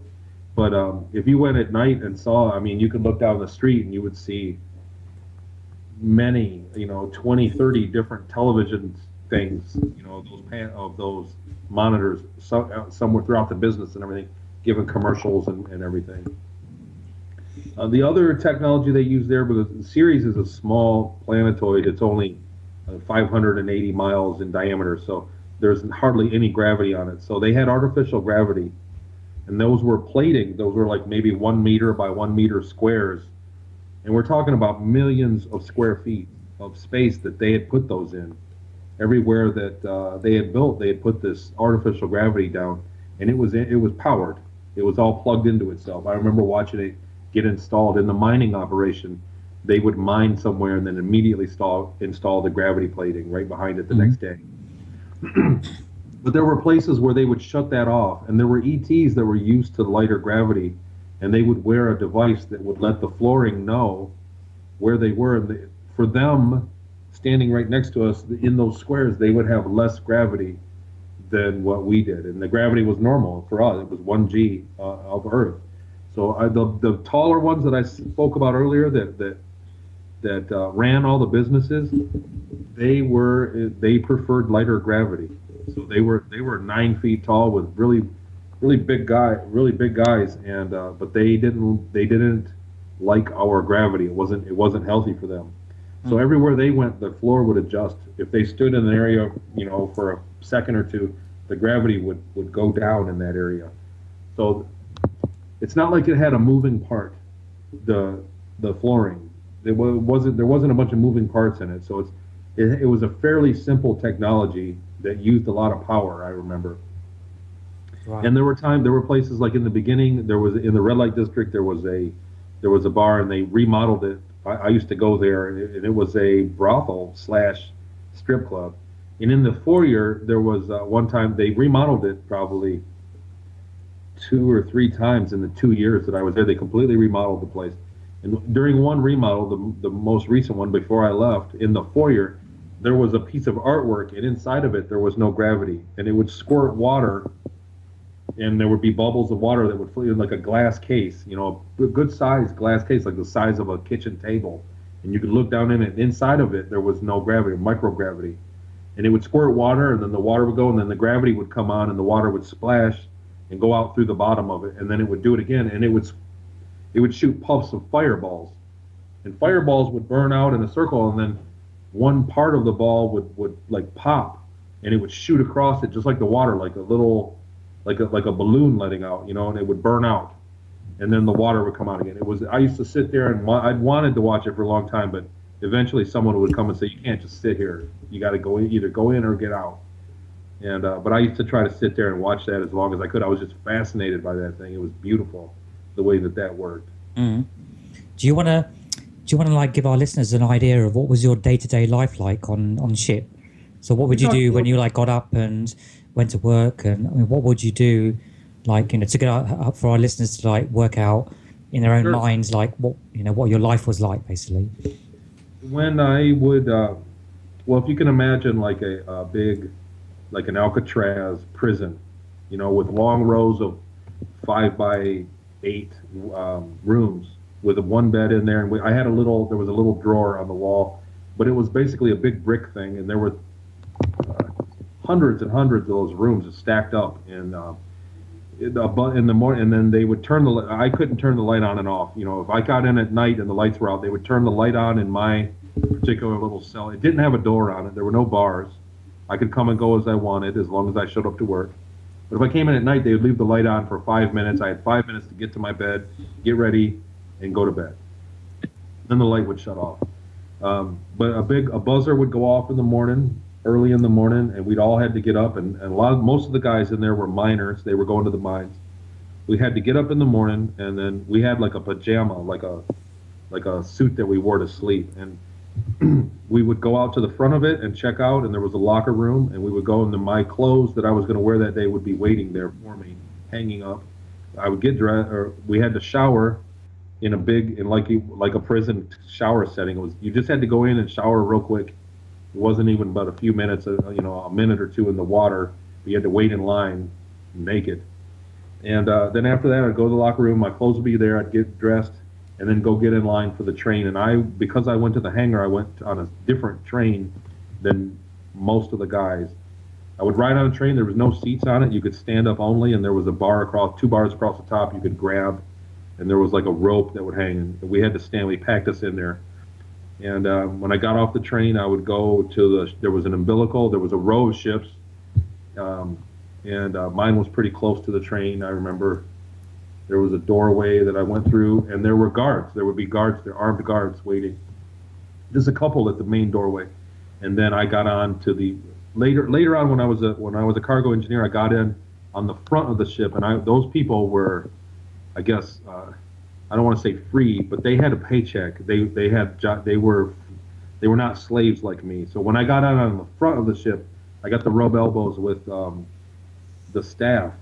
But if you went at night and saw, I mean, you could look down the street and you would see many, 20, 30 different television things, those monitors, somewhere throughout the business and everything, giving commercials and everything. The other technology they use there, because Ceres is a small planetoid, it's only 580 miles in diameter, so there's hardly any gravity on it. So they had artificial gravity, and those were plating. Those were like maybe 1 meter by 1 meter squares, and we're talking about millions of square feet of space that they had put those in. Everywhere that they had built, they had put this artificial gravity down, and it was powered. It was all plugged into itself. I remember watching it get installed in the mining operation. They would mine somewhere and then immediately install the gravity plating right behind it the next day. But there were places where they would shut that off, and there were ETs that were used to lighter gravity, and they would wear a device that would let the flooring know where they were. And for them, standing right next to us in those squares, they would have less gravity than what we did, and the gravity was normal for us. It was 1G of Earth. So the taller ones that I spoke about earlier that ran all the businesses, they preferred lighter gravity. So they were 9 feet tall with really big guys, and but they didn't like our gravity. It wasn't healthy for them. So everywhere they went, the floor would adjust. If they stood in an area, for a second or two, the gravity would go down in that area. So it's not like it had a moving part, the flooring. There wasn't a bunch of moving parts in it. So it was a fairly simple technology that used a lot of power, I remember. Right. And there were places like in the beginning, there was in the red light district, there was a bar, and they remodeled it. I used to go there, and it was a brothel / strip club. And in the foyer, there was one time they remodeled it probably 2 or 3 times in the 2 years that I was there. They completely remodeled the place. And during one remodel, the most recent one before I left, in the foyer, there was a piece of artwork, and inside of it there was no gravity, and it would squirt water, and there would be bubbles of water that would fly in like a glass case, a good sized glass case, like the size of a kitchen table, and you could look down in it. Inside of it there was no gravity, microgravity, and it would squirt water, and then the water would go, and then the gravity would come on, and the water would splash and go out through the bottom of it, and then it would do it again, and it would shoot puffs of fireballs, and fireballs would burn out in a circle, and then one part of the ball would like pop, and it would shoot across it just like the water, like a little, like a balloon letting out, and it would burn out, and then the water would come out again. I used to sit there, and I'd wanted to watch it for a long time, but eventually someone would come and say, you can't just sit here. You got to either go in or get out. And but I used to try to sit there and watch that as long as I could. I was just fascinated by that thing. It was beautiful, the way that worked. Mm. Do you want to like give our listeners an idea of what was your day-to-day life like on ship? So what would you do when you like got up and went to work, and what would you do, like to get up for our listeners to like work out in their own minds, like what your life was like basically? When I would, if you can imagine like a big, like an Alcatraz prison, with long rows of 5 by 8 rooms, with a one bed in there, and I had there was a little drawer on the wall, but it was basically a big brick thing, and there were hundreds and hundreds of those rooms stacked up in the morning, and then they would I couldn't turn the light on and off. If I got in at night and the lights were out, they would turn the light on in my particular little cell. It didn't have a door on it. There were no bars. I could come and go as I wanted as long as I showed up to work. But if I came in at night, they would leave the light on for 5 minutes. I had 5 minutes to get to my bed, get ready, and go to bed. Then the light would shut off. But a buzzer would go off in the morning, early in the morning, and we'd all had to get up. And most of the guys in there were miners. They were going to the mines. We had to get up in the morning, and then we had like a pajama, like a suit that we wore to sleep. And we would go out to the front of it and check out, and there was a locker room, and we would go into my clothes that I was going to wear that day would be waiting there for me, hanging up. I would get dressed, or we had to shower in like a prison shower setting. You just had to go in and shower real quick. It wasn't even but a few minutes, a minute or two in the water. You had to wait in line naked. And then after that, I'd go to the locker room. My clothes would be there. I'd get dressed and then go get in line for the train. And because I went to the hangar, I went on a different train than most of the guys. I would ride on a train. There was no seats on it. You could stand up only, and there was two bars across the top you could grab, and there was like a rope that would hang. And we had to stand. We packed us in there. And when I got off the train, I would go there was an umbilical. There was a row of ships, and mine was pretty close to the train. I remember there was a doorway that I went through, and there were guards. There would be guards there, armed guards waiting. Just a couple at the main doorway. And then I got on to the later on when I was a cargo engineer, I got in on the front of the ship, and those people were, I guess, I don't want to say free, but they had a paycheck. They were not slaves like me. So when I got out on the front of the ship, I got to rub elbows with the staff,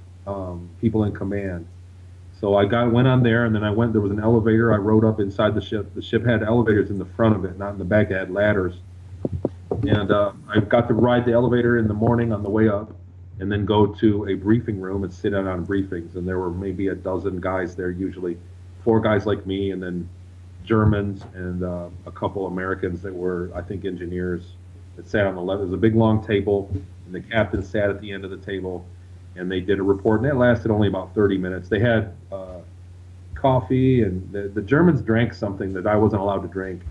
people in command. So I went on there, and then there was an elevator. I rode up inside the ship. The ship had elevators in the front of it, not in the back. It had ladders. And I got to ride the elevator in the morning on the way up, and then go to a briefing room and sit in on briefings. And there were maybe a dozen guys there, usually 4 guys like me, and then Germans and a couple Americans that were, I think, engineers that sat on the left. There was a big long table, and the captain sat at the end of the table, and they did a report, and that lasted only about 30 minutes. They had coffee, and the Germans drank something that I wasn't allowed to drink,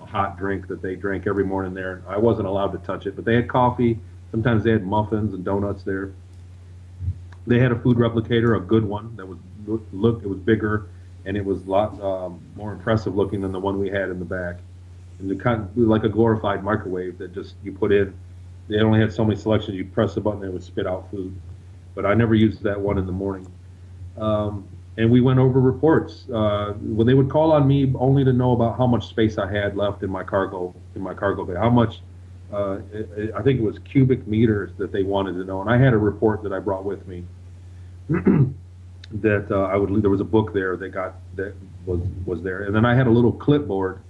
a hot drink that they drank every morning there. I wasn't allowed to touch it, but they had coffee. Sometimes they had muffins and donuts there. They had a food replicator, a good one that it was bigger, and it was a lot more impressive looking than the one we had in the back. And it kind of like a glorified microwave that just you put in. They only had so many selections. You press the button, and it would spit out food. But I never used that one in the morning. And we went over reports. Well, they would call on me only to know about how much space I had left in my cargo bay. How much? I think it was cubic meters that they wanted to know. And I had a report that I brought with me. That there was a book there that was there, and then I had a little clipboard,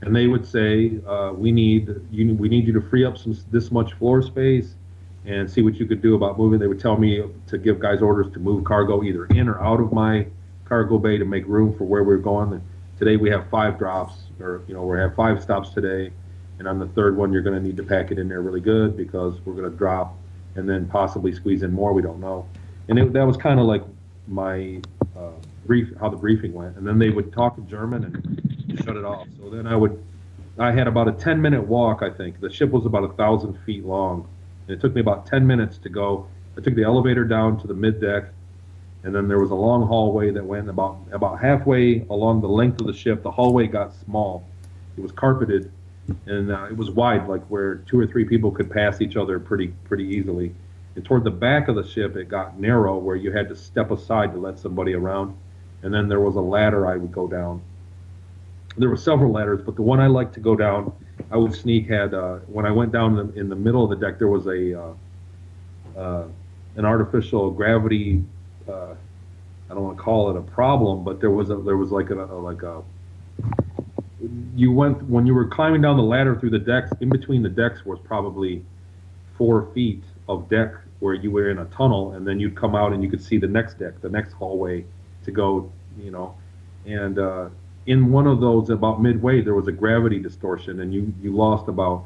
and they would say, we need you to free up this much floor space, and see what you could do about moving. They would tell me to give guys orders to move cargo either in or out of my cargo bay to make room for where we're going. Today we have 5 drops, or we have 5 stops today, and on the third one you're going to need to pack it in there really good because we're going to drop and then possibly squeeze in more. We don't know, and that was kind of like my how the briefing went. And then they would talk in German and shut it off. So then I had about a 10-minute walk. I think the ship was about 1,000 feet long. And it took me about 10 minutes to go. I took the elevator down to the mid-deck, and then there was a long hallway that went about halfway along the length of the ship. The hallway got small. It was carpeted, and it was wide, like where 2 or 3 people could pass each other pretty easily. And toward the back of the ship, it got narrow where you had to step aside to let somebody around. And then there was a ladder I would go down. There were several ladders, but the one I liked to go down, I would sneak. When I went down in the middle of the deck, there was an artificial gravity. I don't want to call it a problem, but there was like when you were climbing down the ladder through the decks. In between the decks was probably 4 feet of deck where you were in a tunnel, and then you'd come out and you could see the next deck, the next hallway to go, and in one of those about midway, there was a gravity distortion, and you lost about,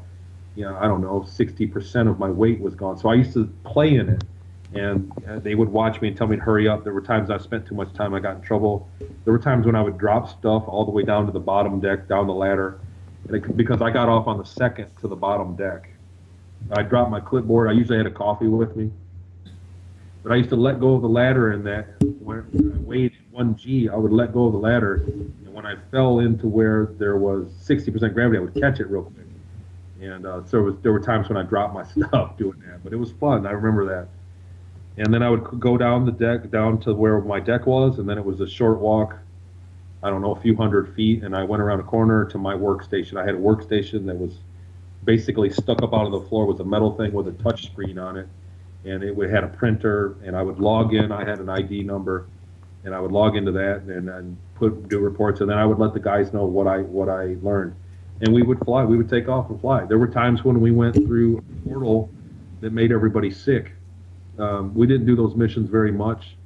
I don't know, 60% of my weight was gone. So I used to play in it, and they would watch me and tell me to hurry up. There were times I spent too much time, I got in trouble. There were times when I would drop stuff all the way down to the bottom deck, down the ladder, because I got off on the second to the bottom deck. I dropped my clipboard. I usually had a coffee with me. But I used to let go of the ladder, and that when I weighed 1G, I would let go of the ladder. And when I fell into where there was 60% gravity, I would catch it real quick. And so there were times when I dropped my stuff doing that. But it was fun. I remember that. And then I would go down the deck, down to where my deck was, and then it was a short walk, I don't know, a few hundred feet, and I went around a corner to my workstation. I had a workstation that was basically stuck up out of the floor with a metal thing with a touch screen on it. And it had a printer, and I would log in. I had an ID number, and I would log into that and do reports, and then I would let the guys know what I learned. And we would fly. We would take off and fly. There were times when we went through a portal that made everybody sick. We didn't do those missions very much,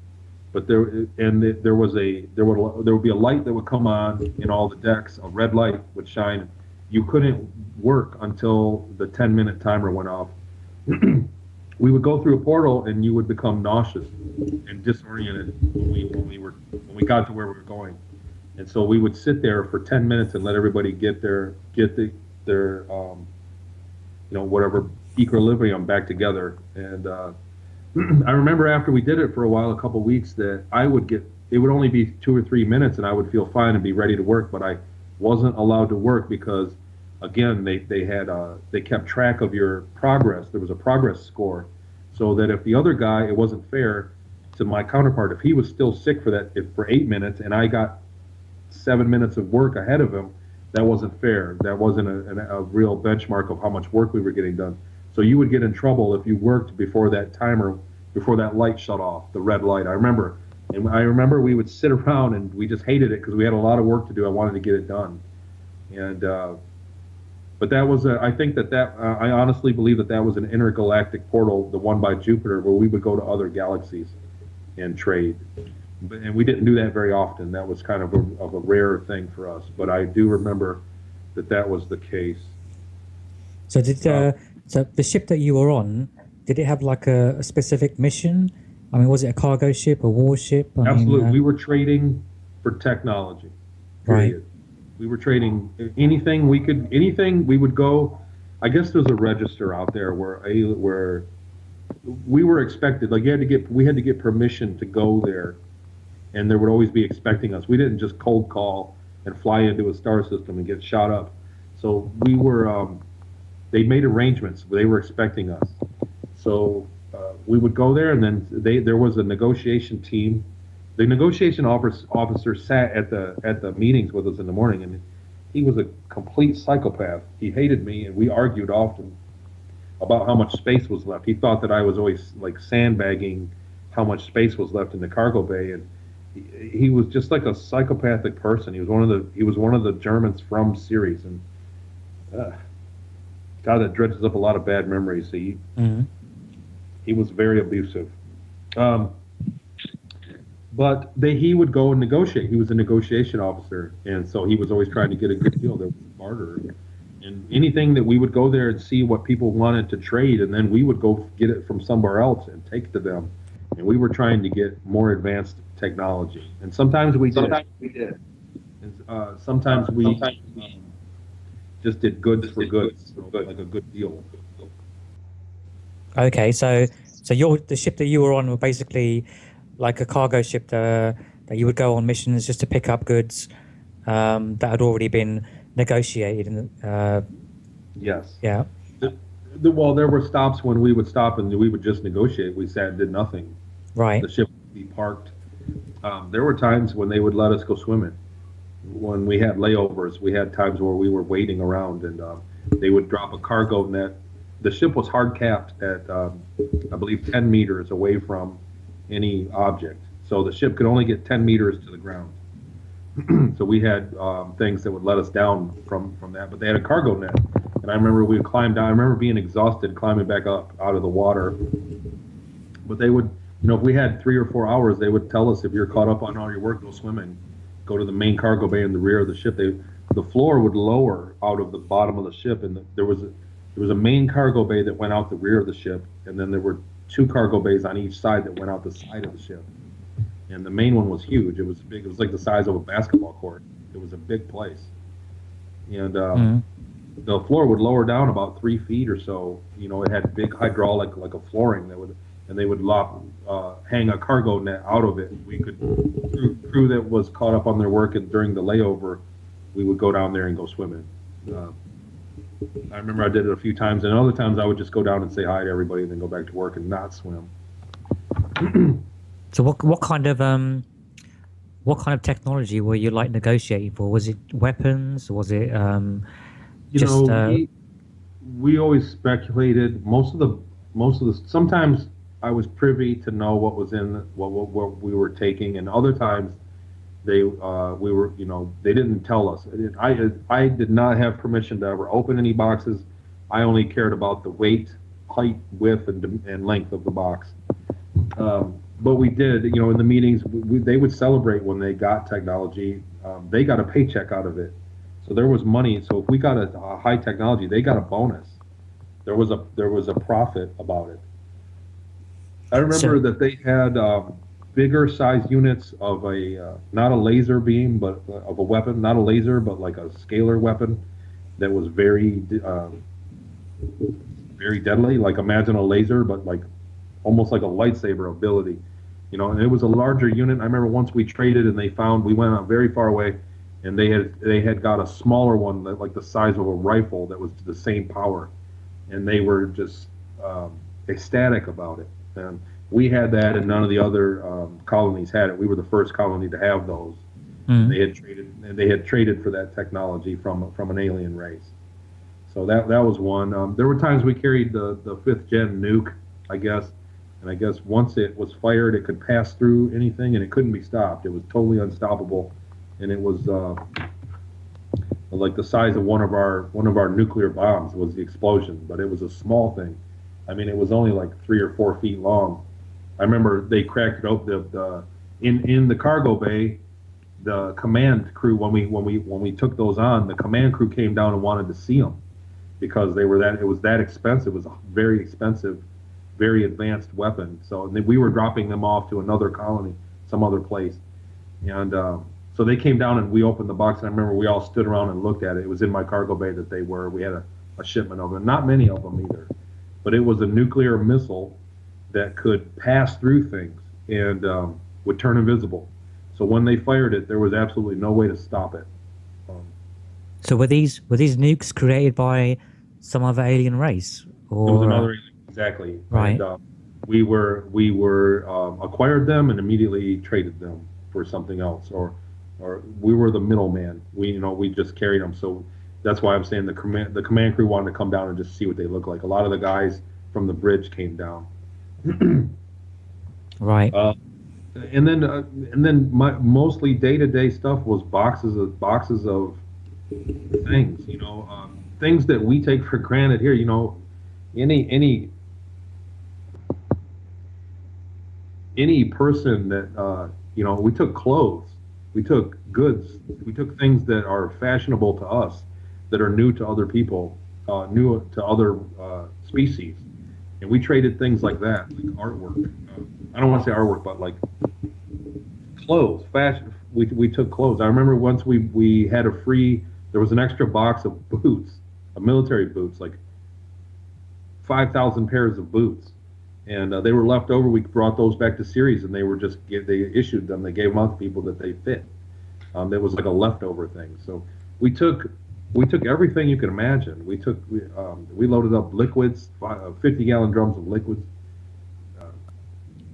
but there would be a light that would come on in all the decks. A red light would shine. You couldn't work until the 10-minute timer went off. We would go through a portal, and you would become nauseous and disoriented when we got to where we were going. And so we would sit there for 10 minutes and let everybody get their whatever equilibrium back together. And I remember after we did it for a while, a couple weeks, that it would only be 2 or 3 minutes, and I would feel fine and be ready to work, but I wasn't allowed to work because, again, they kept track of your progress. There was a progress score, so that if the other guy, it wasn't fair to my counterpart, if he was still sick for 8 minutes and I got 7 minutes of work ahead of him, that wasn't fair. That wasn't a real benchmark of how much work we were getting done. So you would get in trouble if you worked before that light shut off, the red light. I remember we would sit around, and we just hated it because we had a lot of work to do. I wanted to get it done, and but that was I think that I honestly believe that was an intergalactic portal, the one by Jupiter, where we would go to other galaxies and trade. And we didn't do that very often. That was kind of a rare thing for us. But I do remember that was the case. So so the ship that you were on, did it have like a specific mission? I mean, was it a cargo ship, a warship? Absolutely. We were trading for technology. Period. Right. We were trading anything we would go. I guess there's a register out there where we were expected. Like we had to get permission to go there, and there would always be expecting us. We didn't just cold call and fly into a star system and get shot up. So we were. They made arrangements. They were expecting us. So we would go there, and then there was a negotiation team. The negotiation officer sat at the meetings with us in the morning, and he was a complete psychopath. He hated me, and we argued often about how much space was left. He thought that I was always like sandbagging how much space was left in the cargo bay, and he was just like a psychopathic person. He was one of the Germans from Ceres, and God, that dredges up a lot of bad memories. He was very abusive. But he would go and negotiate. He was a negotiation officer, and so he was always trying to get a good deal. There was barter. And anything that we would go there and see what people wanted to trade, and then we would go get it from somewhere else and take it to them. And we were trying to get more advanced technology. And sometimes we did. And, sometimes we just did goods for goods, like a good deal. Okay, so the ship that you were on were basically like a cargo ship that you would go on missions just to pick up goods that had already been negotiated. Yes. Yeah. Well, there were stops when we would stop and we would just negotiate. We sat and did nothing. Right. The ship would be parked. There were times when they would let us go swimming. When we had layovers, we had times where we were waiting around, and they would drop a cargo net. The ship was hard capped at, I believe, 10 meters away from any object. So the ship could only get 10 meters to the ground. So we had things that would let us down from that, but they had a cargo net. And I remember we would climb down. I remember being exhausted climbing back up out of the water. But they would, if we had 3 or 4 hours, they would tell us, if you're caught up on all your work, go swimming. go to the main cargo bay in the rear of the ship. The floor would lower out of the bottom of the ship, and there was a main cargo bay that went out the rear of the ship, and then there were 2 cargo bays on each side that went out the side of the ship. And the main one was huge. It was big. It was like the size of a basketball court. It was a big place. And the floor would lower down about 3 feet or so. You know, it had big hydraulic, like a flooring and they would hang a cargo net out of it. We could, crew that was caught up on their work and during the layover, we would go down there and go swimming. I remember I did it a few times, and other times I would just go down and say hi to everybody and then go back to work and not swim. So what kind of technology were you like negotiating for? Was it weapons? Was it we always speculated. Most of the sometimes I was privy to know what was in what we were taking, and other times they didn't tell us. I did not have permission to ever open any boxes. I only cared about the weight, height, width, and length of the box. But we did, in the meetings, they would celebrate when they got technology. They got a paycheck out of it. So there was money. So if we got a high technology, they got a bonus. There was a profit about it. I remember that they had bigger size units of not a laser beam, but of a weapon, not a laser, but like a scalar weapon that was very, very deadly. Like imagine a laser, but like almost like a lightsaber ability, and it was a larger unit. I remember once we traded and we went out very far away, and they had got a smaller one that like the size of a rifle that was the same power, and they were just ecstatic about it. And we had that, and none of the other colonies had it. We were the first colony to have those. Mm-hmm. They had traded for that technology from an alien race. So that was one. There were times we carried the 5th gen nuke, I guess. And I guess once it was fired, it could pass through anything, and it couldn't be stopped. It was totally unstoppable, and it was like the size of one of our nuclear bombs was the explosion. But it was a small thing. I mean, it was only like 3 or 4 feet long. I remember they cracked it open. In the cargo bay, the command crew when we took those on, the command crew came down and wanted to see them because it was that expensive. It was a very expensive, very advanced weapon. So we were dropping them off to another colony, some other place. And so they came down and we opened the box. And I remember we all stood around and looked at it. It was in my cargo bay that they were. We had a shipment of them. Not many of them either. But it was a nuclear missile that could pass through things and would turn invisible. So when they fired it, there was absolutely no way to stop it. So were these nukes created by some other alien race? Or? It was another alien. Exactly. Right. And, we were acquired them and immediately traded them for something else, or we were the middleman. We just carried them. So that's why I'm saying the command crew wanted to come down and just see what they look like. A lot of the guys from the bridge came down. Right. And then mostly day-to-day stuff was boxes of things. Things that we take for granted here. Any person that, we took clothes, we took goods, we took things that are fashionable to us, that are new to other people, new to other species. And we traded things like that, like artwork. I don't want to say artwork, but like clothes, fashion. We took clothes. I remember once we had there was an extra box of boots, military boots, like 5,000 pairs of boots. And they were left over. We brought those back to Ceres, and they issued them. They gave them out to people that they fit. That was like a leftover thing. So we took everything you could imagine. We loaded up liquids, 50-gallon drums of liquids.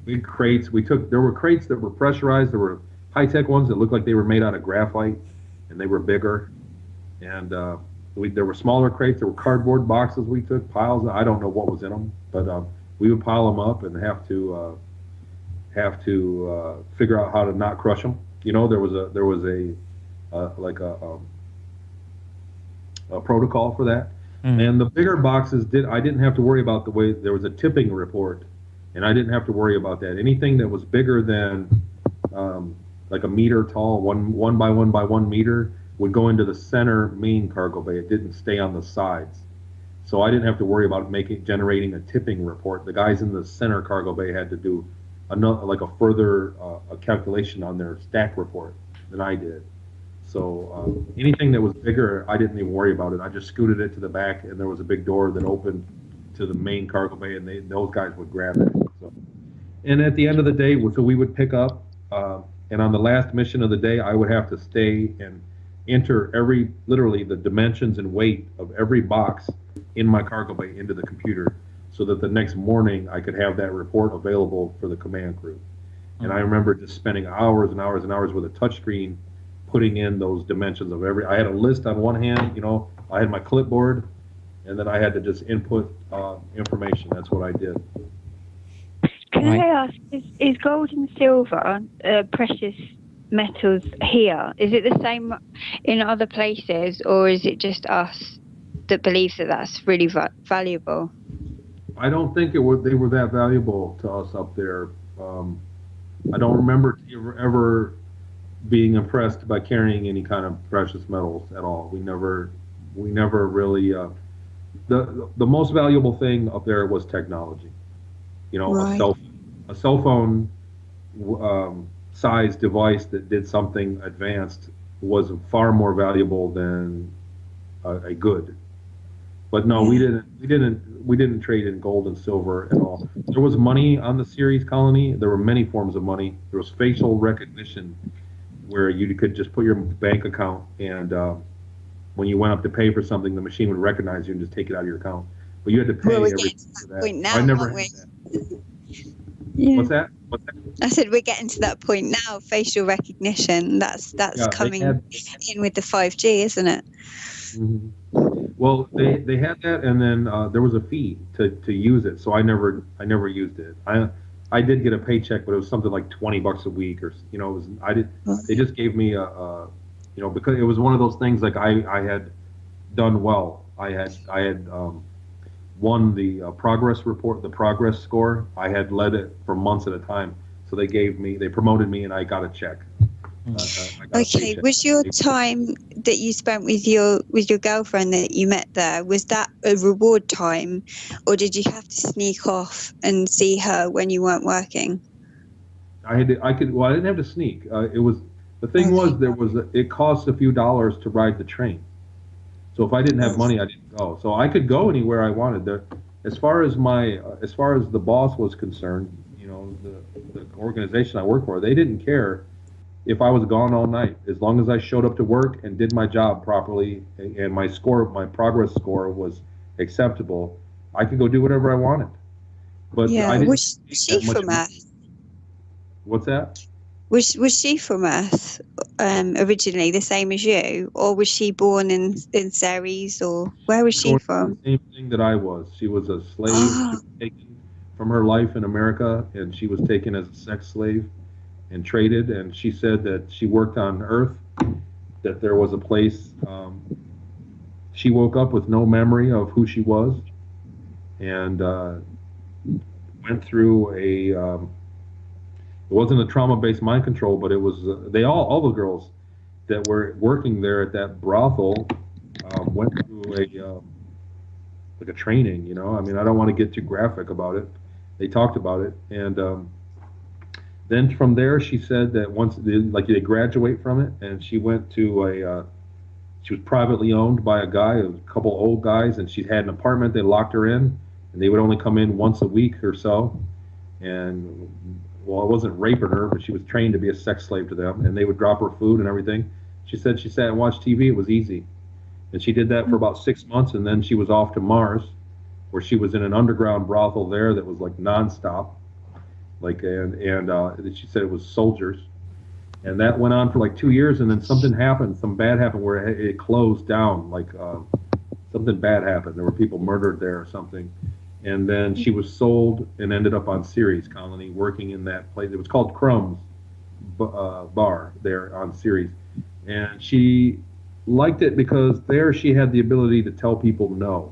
Big crates. There were crates that were pressurized. There were high-tech ones that looked like they were made out of graphite, and they were bigger. And there were smaller crates. There were cardboard boxes. We took piles. I don't know what was in them, but we would pile them up and have to figure out how to not crush them. There was a protocol for that. And the bigger boxes I didn't have to worry about the way there was a tipping report, and I didn't have to worry about that. Anything that was bigger than like a meter tall, one by 1 meter, would go into the center main cargo bay. It didn't stay on the sides. So I didn't have to worry about generating a tipping report. The guys in the center cargo bay had to do a further a calculation on their stack report than I did. So anything that was bigger, I didn't even worry about it. I just scooted it to the back, and there was a big door that opened to the main cargo bay, and those guys would grab it. So, and at the end of the day, so we would pick up, and on the last mission of the day, I would have to stay and enter literally the dimensions and weight of every box in my cargo bay into the computer, so that the next morning I could have that report available for the command crew. And I remember just spending hours and hours and hours with a touchscreen putting in those dimensions of I had a list on one hand, I had my clipboard, and then I had to just input information. That's what I did. Can I ask, is gold and silver precious metals here? Is it the same in other places, or is it just us that believes that that's really valuable? I don't think they were that valuable to us up there. I don't remember ever being impressed by carrying any kind of precious metals at all. We never really. The most valuable thing up there was technology. Right. A cell phone size device that did something advanced was far more valuable than a good. But no, we didn't trade in gold and silver at all. There was money on the Ceres colony. There were many forms of money. There was facial recognition, where you could just put your bank account, and when you went up to pay for something, the machine would recognize you and just take it out of your account. But you had to pay everything for that. Now, I never had that. Yeah. What's that? I said we're getting to that point now. Facial recognition. That's coming in with the 5G, isn't it? Mm-hmm. Well, they had that, and then there was a fee to use it, so I never used it. I did get a paycheck, but it was something like $20 a week, or they just gave me because it was one of those things, like I had done well. I had won the progress report, the progress score. I had led it for months at a time, so they promoted me, and I got a check. Okay, was your time that you spent with your girlfriend that you met there, was that a reward time, or did you have to sneak off and see her when you weren't working? I didn't have to sneak. It cost a few dollars to ride the train. So if I didn't have money, I didn't go. So I could go anywhere I wanted. As far as the boss was concerned, the organization I worked for, they didn't care if I was gone all night, as long as I showed up to work and did my job properly, and my progress score was acceptable, I could go do whatever I wanted. But I didn't. Was she from Earth? What's that? Was she from Earth originally, the same as you, or was she born in Ceres, or where was she from? The same thing that I was. She was a slave. She was taken from her life in America, and she was taken as a sex slave and traded, and she said that she worked on Earth, that there was a place. She woke up with no memory of who she was, and went through it wasn't a trauma-based mind control, but it was all the girls that were working there at that brothel went through a training. I mean, I don't want to get too graphic about it. They talked about it, and then from there, she said that once they graduate from it, and she went to she was privately owned by a couple old guys, and she had an apartment. They locked her in, and they would only come in once a week or so. And well, it wasn't raping her, but she was trained to be a sex slave to them, and they would drop her food and everything. She said she sat and watched TV. It was easy, and she did that for about 6 months, and then she was off to Mars, where she was in an underground brothel there that was like nonstop. And she said it was soldiers, and that went on for like 2 years, and then some bad happened where it closed down, something bad happened. There were people murdered there or something, and then she was sold and ended up on Ceres colony working in that place. It was called Crumb's bar there on Ceres, and she liked it because there she had the ability to tell people no,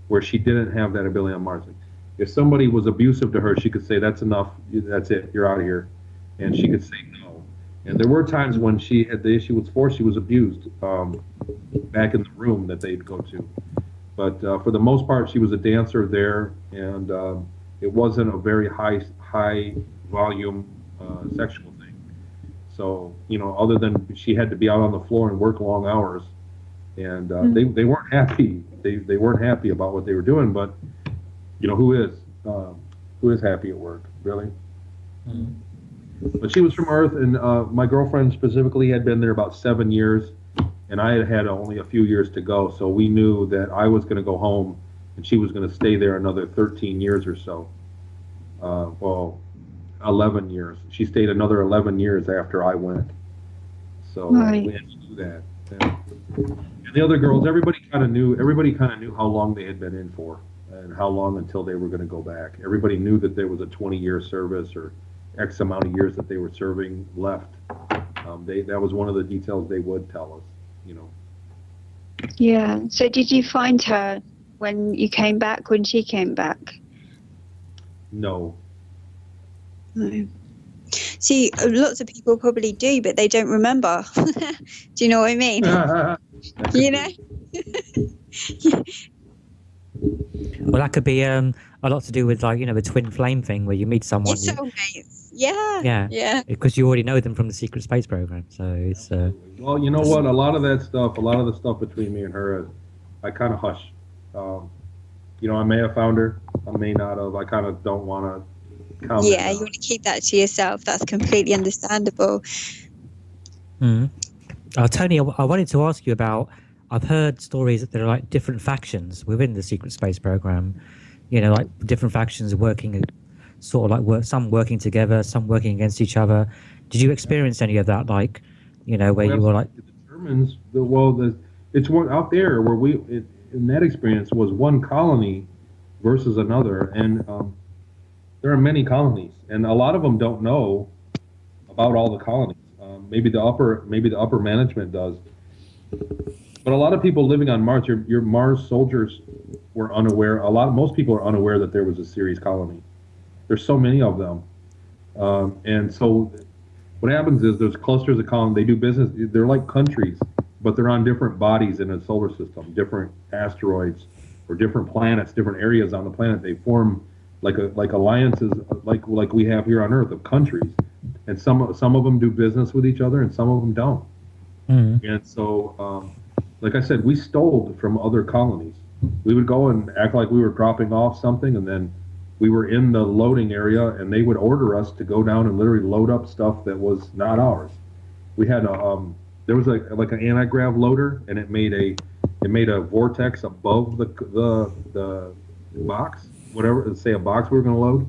where she didn't have that ability on Mars. If somebody was abusive to her, she could say, "That's enough. That's it. You're out of here," and she could say no. And there were times when she had the issue with force, she was abused back in the room that they'd go to. But for the most part, she was a dancer there, and it wasn't a very high volume sexual thing. So, other than she had to be out on the floor and work long hours, and they weren't happy. They weren't happy about what they were doing. But who is happy at work, really? Mm-hmm. But she was from Earth, and my girlfriend specifically had been there about 7 years, and I had only a few years to go. So we knew that I was going to go home, and she was going to stay there another 13 years or so. 11 years. She stayed another 11 years after I went. So we had to do that. And the other girls, everybody kind of knew how long they had been in for, and how long until they were going to go back. Everybody knew that there was a 20-year service or X amount of years that they were serving left. That was one of the details they would tell us, Yeah. So did you find her when you came back, when she came back? No. No. See, lots of people probably do, but they don't remember. Do you know what I mean? Well, that could be a lot to do with, like, the twin flame thing, where you meet someone. It's soulmates. Yeah. Because you already know them from the secret space program, so it's. Well, you know what? A lot of the stuff between me and her, I kind of hush. I may have found her, I may not have. I kind of don't want to comment. Yeah, you want to keep that to yourself. That's completely understandable. Mm. Tony, I wanted to ask you about. I've heard stories that there are like different factions within the secret space program. Like different factions working, sort of like some working together, some working against each other. Did you experience any of that? Like, where you were like it determines it's one out there where in that experience was one colony versus another, and there are many colonies, and a lot of them don't know about all the colonies. Maybe the upper management does. But a lot of people living on Mars, your Mars soldiers were unaware. Most people are unaware that there was a Ceres colony. There's so many of them, and so what happens is there's clusters of colonies. They do business. They're like countries, but they're on different bodies in a solar system, different asteroids or different planets, different areas on the planet. They form like alliances, like we have here on Earth, of countries, and some of them do business with each other, and some of them don't. Mm-hmm. And so. Like I said, we stole from other colonies. We would go and act like we were dropping off something, and then we were in the loading area, and they would order us to go down and literally load up stuff that was not ours. We had there was like an anti-grav loader, and it made a vortex above the box, whatever. Let's say a box we were going to load,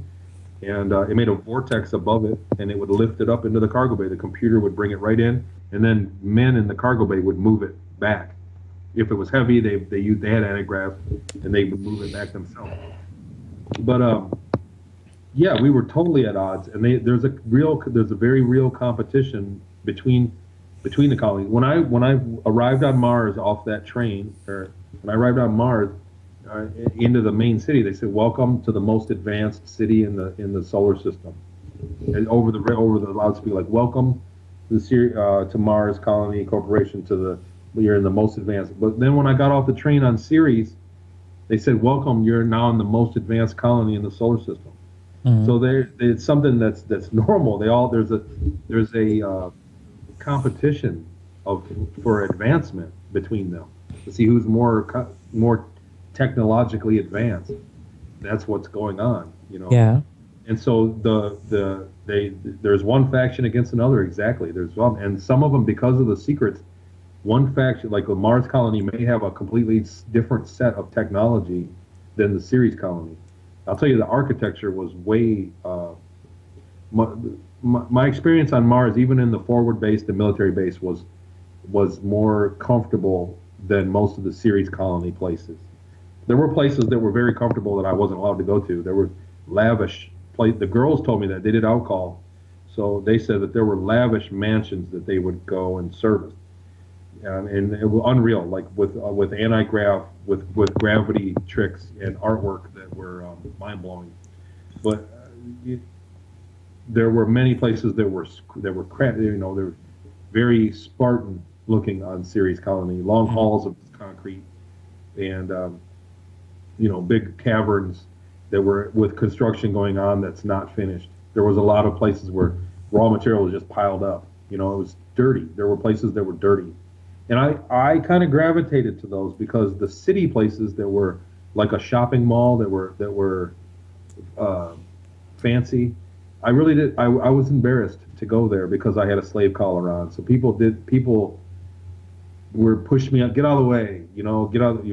and it made a vortex above it, and it would lift it up into the cargo bay. The computer would bring it right in, and then men in the cargo bay would move it back. If it was heavy, they had anti-grav, and they would move it back themselves. But yeah, we were totally at odds, and there's a very real competition between the colonies. When I arrived on Mars off that train, or when I arrived on Mars into the main city, they said, "Welcome to the most advanced city in the solar system." And over the loudspeaker, like, "Welcome to Mars Colony Corporation you're in the most advanced." But then when I got off the train on Ceres, they said, "Welcome, you're now in the most advanced colony in the solar system." Mm-hmm. So it's something that's normal. There's a competition for advancement between them to see who's more technologically advanced. That's what's going on, Yeah. And so there's one faction against another. Exactly. And some of them, because of the secrets. One faction, like the Mars colony, may have a completely different set of technology than the Ceres colony. I'll tell you, the architecture was way. My experience on Mars, even in the forward base, the military base, was more comfortable than most of the Ceres colony places. There were places that were very comfortable that I wasn't allowed to go to. There were lavish places. The girls told me that they did outcall, so they said that there were lavish mansions that they would go and service. And it was unreal, like with anti-grav, with gravity tricks and artwork that were mind-blowing. But there were many places that were they were very Spartan looking on Ceres colony, long halls of concrete, and big caverns that were with construction going on that's not finished. There was a lot of places where raw material was just piled up. It was dirty. There were places that were dirty, and I kind of gravitated to those because the city places that were like a shopping mall that were fancy. I really did. I was embarrassed to go there because I had a slave collar on. So people were pushing me out, get out of the way, get out.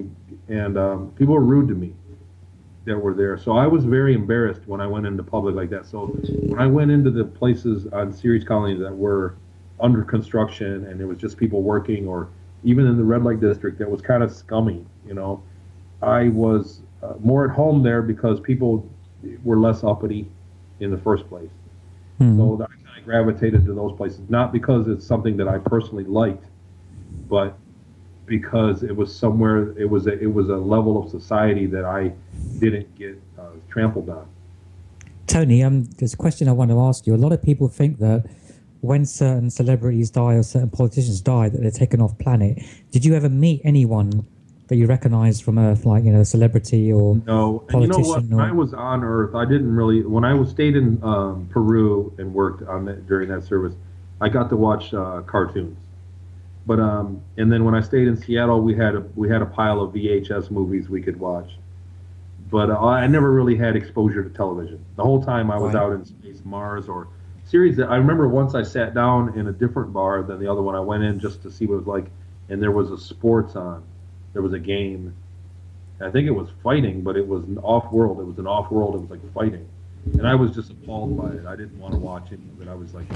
And people were rude to me that were there. So I was very embarrassed when I went into public like that. So when I went into the places on Ceres Colony that were under construction and it was just people working, or even in the red light district that was kind of scummy, I was more at home there because people were less uppity in the first place. So I kind of gravitated to those places, not because it's something that I personally liked, but because it was somewhere, it was a level of society that I didn't get trampled on. Tony, there's a question I want to ask you. A lot of people think that when certain celebrities die or certain politicians die, that they're taken off planet. Did you ever meet anyone that you recognized from Earth, like a celebrity or no? And politician? You know what? When I was on Earth, I didn't really. When I stayed in Peru and worked on that during that service, I got to watch cartoons. But and then when I stayed in Seattle, we had a pile of VHS movies we could watch. But I never really had exposure to television. The whole time I was out in space, Mars, or series. I remember once I sat down in a different bar than the other one. I went in just to see what it was like, and there was a sports on. There was a game. I think it was fighting, but it was an off-world. It was like fighting. And I was just appalled by it. I didn't want to watch any of it. I was like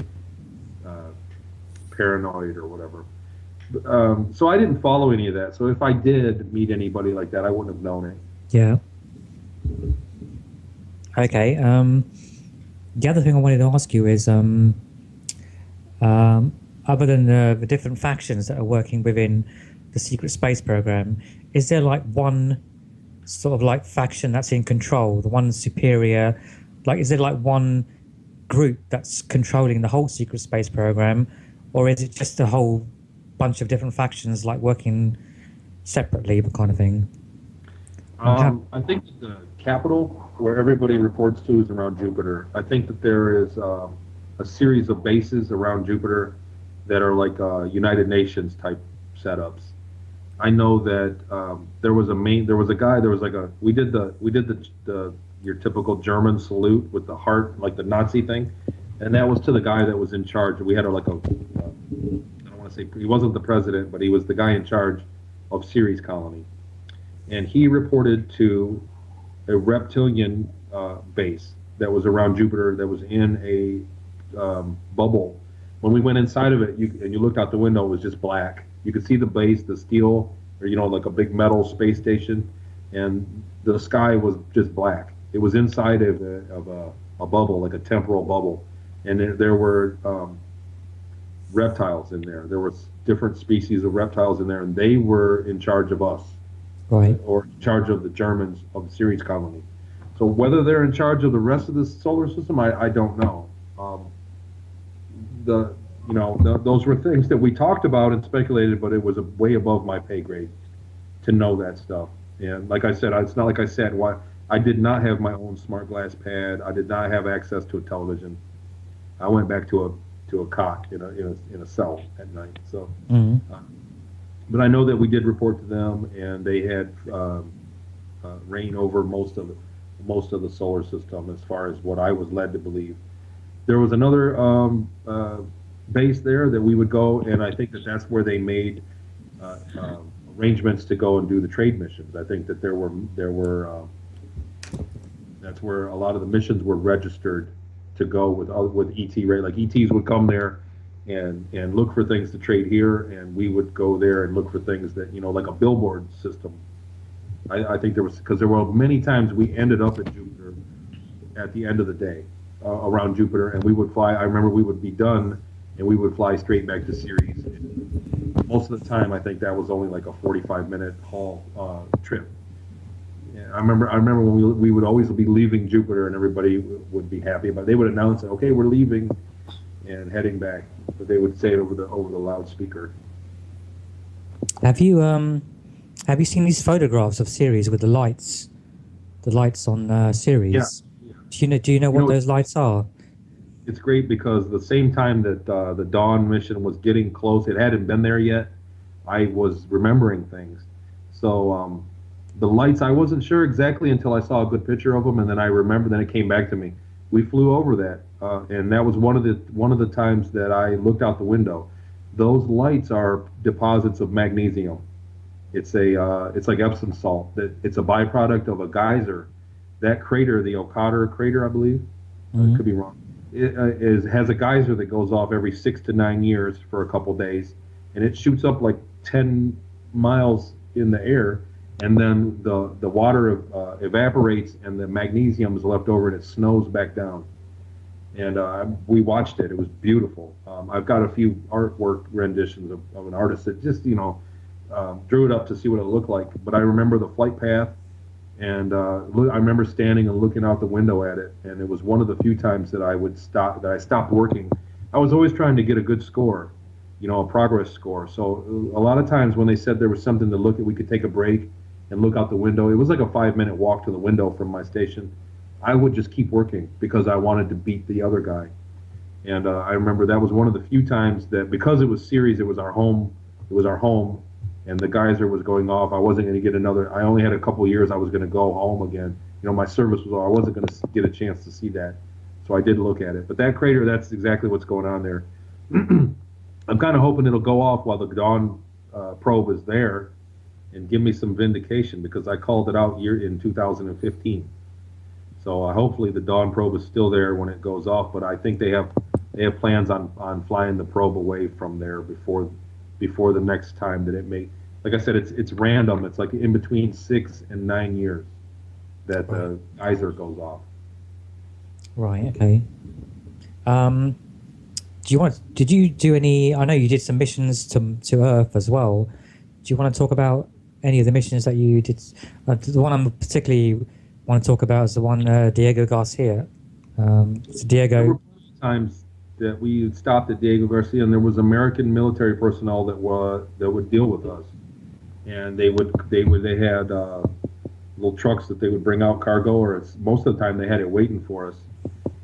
paranoid or whatever. So I didn't follow any of that. So if I did meet anybody like that, I wouldn't have known it. Yeah. Okay. The other thing I wanted to ask you is, other than the different factions that are working within the secret space program, is there like one sort of like faction that's in control, the one superior? Like, is there like one group that's controlling the whole secret space program, or is it just a whole bunch of different factions like working separately, kind of thing? I think the capital where everybody reports to is around Jupiter. I think that there is a series of bases around Jupiter that are like United Nations type setups. I know that we did your typical German salute with the heart, like the Nazi thing, and that was to the guy that was in charge. We had I don't want to say he wasn't the president, but he was the guy in charge of Ceres colony, and he reported to a reptilian base that was around Jupiter that was in a bubble. When we went inside of it, and you looked out the window, it was just black. You could see the base, the steel, or like a big metal space station, and the sky was just black. It was inside of a bubble, like a temporal bubble, and there were reptiles in there. There was different species of reptiles in there, and they were in charge of us, right? Or in charge of the Germans of the Ceres colony. So whether they're in charge of the rest of the solar system, I don't know. Those were things that we talked about and speculated, but it was way above my pay grade to know that stuff. And like I said, it's not like I said, I did not have my own smart glass pad. I did not have access to a television. I went back to a cot in a cell at night. So, but I know that we did report to them, and they had reign over most of the solar system, as far as what I was led to believe. There was another base there that we would go, and I think that's where they made arrangements to go and do the trade missions. I think that there were that's where a lot of the missions were registered to go with ET, right? Like ETs would come there and look for things to trade here, and we would go there and look for things that, like a billboard system. I think because there were many times we ended up at Jupiter at the end of the day around Jupiter, and we would fly. I remember we would be done, and we would fly straight back to Ceres. Most of the time, I think that was only like a 45-minute haul trip. Yeah, I remember when we would always be leaving Jupiter, and everybody would be happy about it. They would announce it, okay, we're leaving and heading back, but they would say it over the loudspeaker. Have you seen these photographs of Ceres with the lights on Ceres? Yeah. Do you know what those lights are? It's great because the same time that the Dawn mission was getting close, it hadn't been there yet. I was remembering things, so the lights, I wasn't sure exactly until I saw a good picture of them, and then I remember. Then it came back to me. We flew over that, and that was one of the times that I looked out the window. Those lights are deposits of magnesium. It's like Epsom salt. It's a byproduct of a geyser. That crater, the Okator crater, I believe, could be wrong. It has a geyser that goes off every 6 to 9 years for a couple days, and it shoots up like 10 miles in the air, and then the water evaporates, and the magnesium is left over, and it snows back down. And we watched it. It was beautiful. I've got a few artwork renditions of an artist that just drew it up to see what it looked like. But I remember the flight path, and I remember standing and looking out the window at it. And it was one of the few times that I stopped working. I was always trying to get a good score, a progress score. So a lot of times when they said there was something to look at, we could take a break and look out the window. It was like a 5-minute walk to the window from my station. I would just keep working because I wanted to beat the other guy. And I remember that was one of the few times that, because it was Ceres, it was our home, and the geyser was going off. I wasn't going to get another. I only had a couple years. I was going to go home again. My service was over. I wasn't going to get a chance to see that. So I did look at it. But that crater, that's exactly what's going on there. I'm kind of hoping it'll go off while the Dawn probe is there and give me some vindication, because I called it out in 2015. So hopefully the Dawn probe is still there when it goes off, but I think they have plans on flying the probe away from there before the next time that it may. Like I said, it's random. It's like in between 6 and 9 years that the geyser goes off. Right. Okay. Did you do any? I know you did some missions to Earth as well. Do you want to talk about any of the missions that you did? The one I'm particularly want to talk about is the one Diego Garcia. Diego. There were times that we stopped at Diego Garcia, and there was American military personnel that would deal with us, and they had little trucks that they would bring out cargo, or most of the time they had it waiting for us,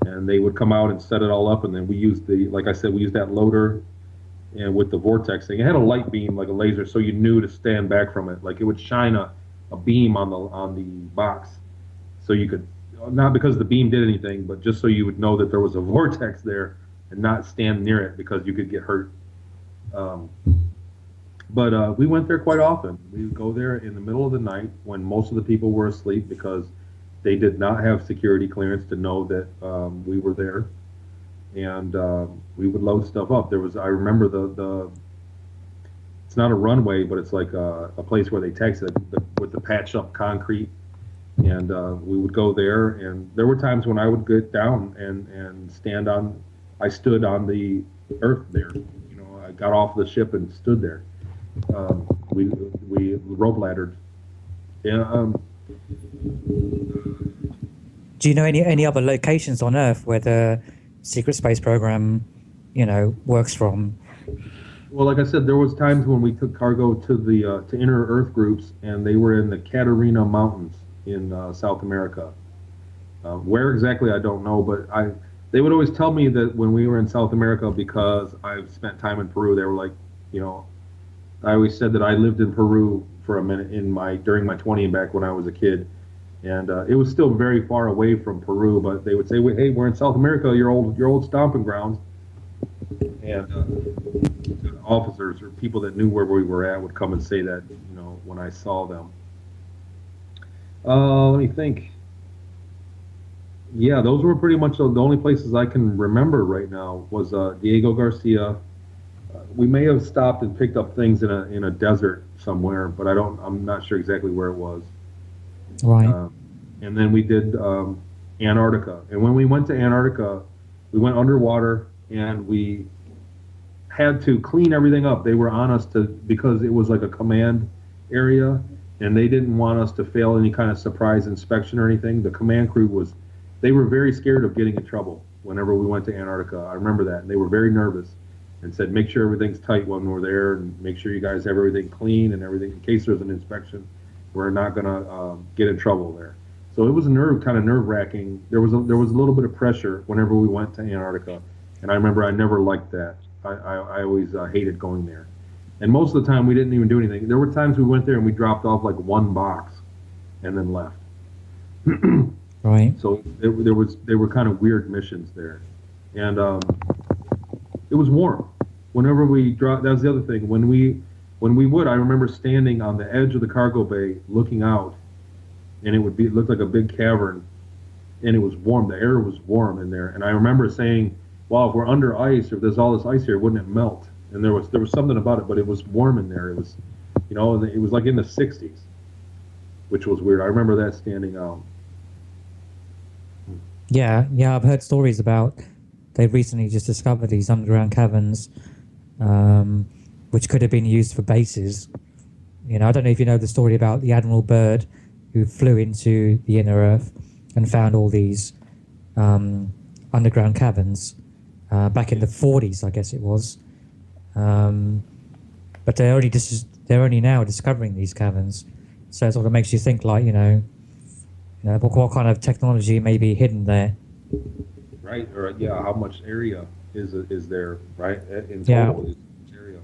and they would come out and set it all up, and then we used that loader, and with the vortex thing, it had a light beam like a laser, so you knew to stand back from it, like it would shine a beam on the box. So you could, not because the beam did anything, but just so you would know that there was a vortex there and not stand near it because you could get hurt. But we went there quite often. We would go there in the middle of the night when most of the people were asleep, because they did not have security clearance to know that we were there. And we would load stuff up. I remember it's not a runway, but it's like a place where they taxi with the patch up concrete. And we would go there, and there were times when I would get down and I stood on the earth there. I got off the ship and stood there. We rope laddered. Yeah. Do you know any other locations on Earth where the secret space program, works from? Well, like I said, there was times when we took cargo to the to inner Earth groups, and they were in the Catarina Mountains in South America. Where exactly, I don't know, but they would always tell me that when we were in South America, because I've spent time in Peru, they were like, I always said that I lived in Peru for a minute during my 20s back when I was a kid, and it was still very far away from Peru, but they would say, hey, we're in South America, your old stomping grounds. And officers or people that knew where we were at would come and say that, when I saw them. Let me think. Yeah, those were pretty much the only places I can remember right now. Was Diego Garcia. We may have stopped and picked up things in a desert somewhere, but I'm not sure exactly where it was. Right. And then we did Antarctica. And when we went to Antarctica, we went underwater, and we had to clean everything up. They were on us because it was like a command area, and they didn't want us to fail any kind of surprise inspection or anything. The command crew they were very scared of getting in trouble whenever we went to Antarctica. I remember that. And they were very nervous and said, make sure everything's tight when we're there and make sure you guys have everything clean and everything. In case there's an inspection, we're not going to get in trouble there. So it was kind of nerve-wracking. There was a little bit of pressure whenever we went to Antarctica. And I remember I never liked that. I always hated going there. And most of the time we didn't even do anything. There were times we went there and we dropped off like one box and then left. Right. So they were kind of weird missions there. And it was warm. Whenever we dropped, that was the other thing. When we would, I remember standing on the edge of the cargo bay looking out, and it looked like a big cavern, and it was warm. The air was warm in there. And I remember saying, well, if we're under ice, or if there's all this ice here, wouldn't it melt? And there was something about it, but it was warm in there. It was, it was like in the 60s, which was weird. I remember that standing out. Yeah, I've heard stories about they've recently just discovered these underground caverns, which could have been used for bases. I don't know if you know the story about the Admiral Byrd, who flew into the inner Earth and found all these underground caverns back in the 40s, I guess it was. But they're only now discovering these caverns, so it sort of makes you think, like, what kind of technology may be hidden there. Right, or how much area is there, right? In total, is area.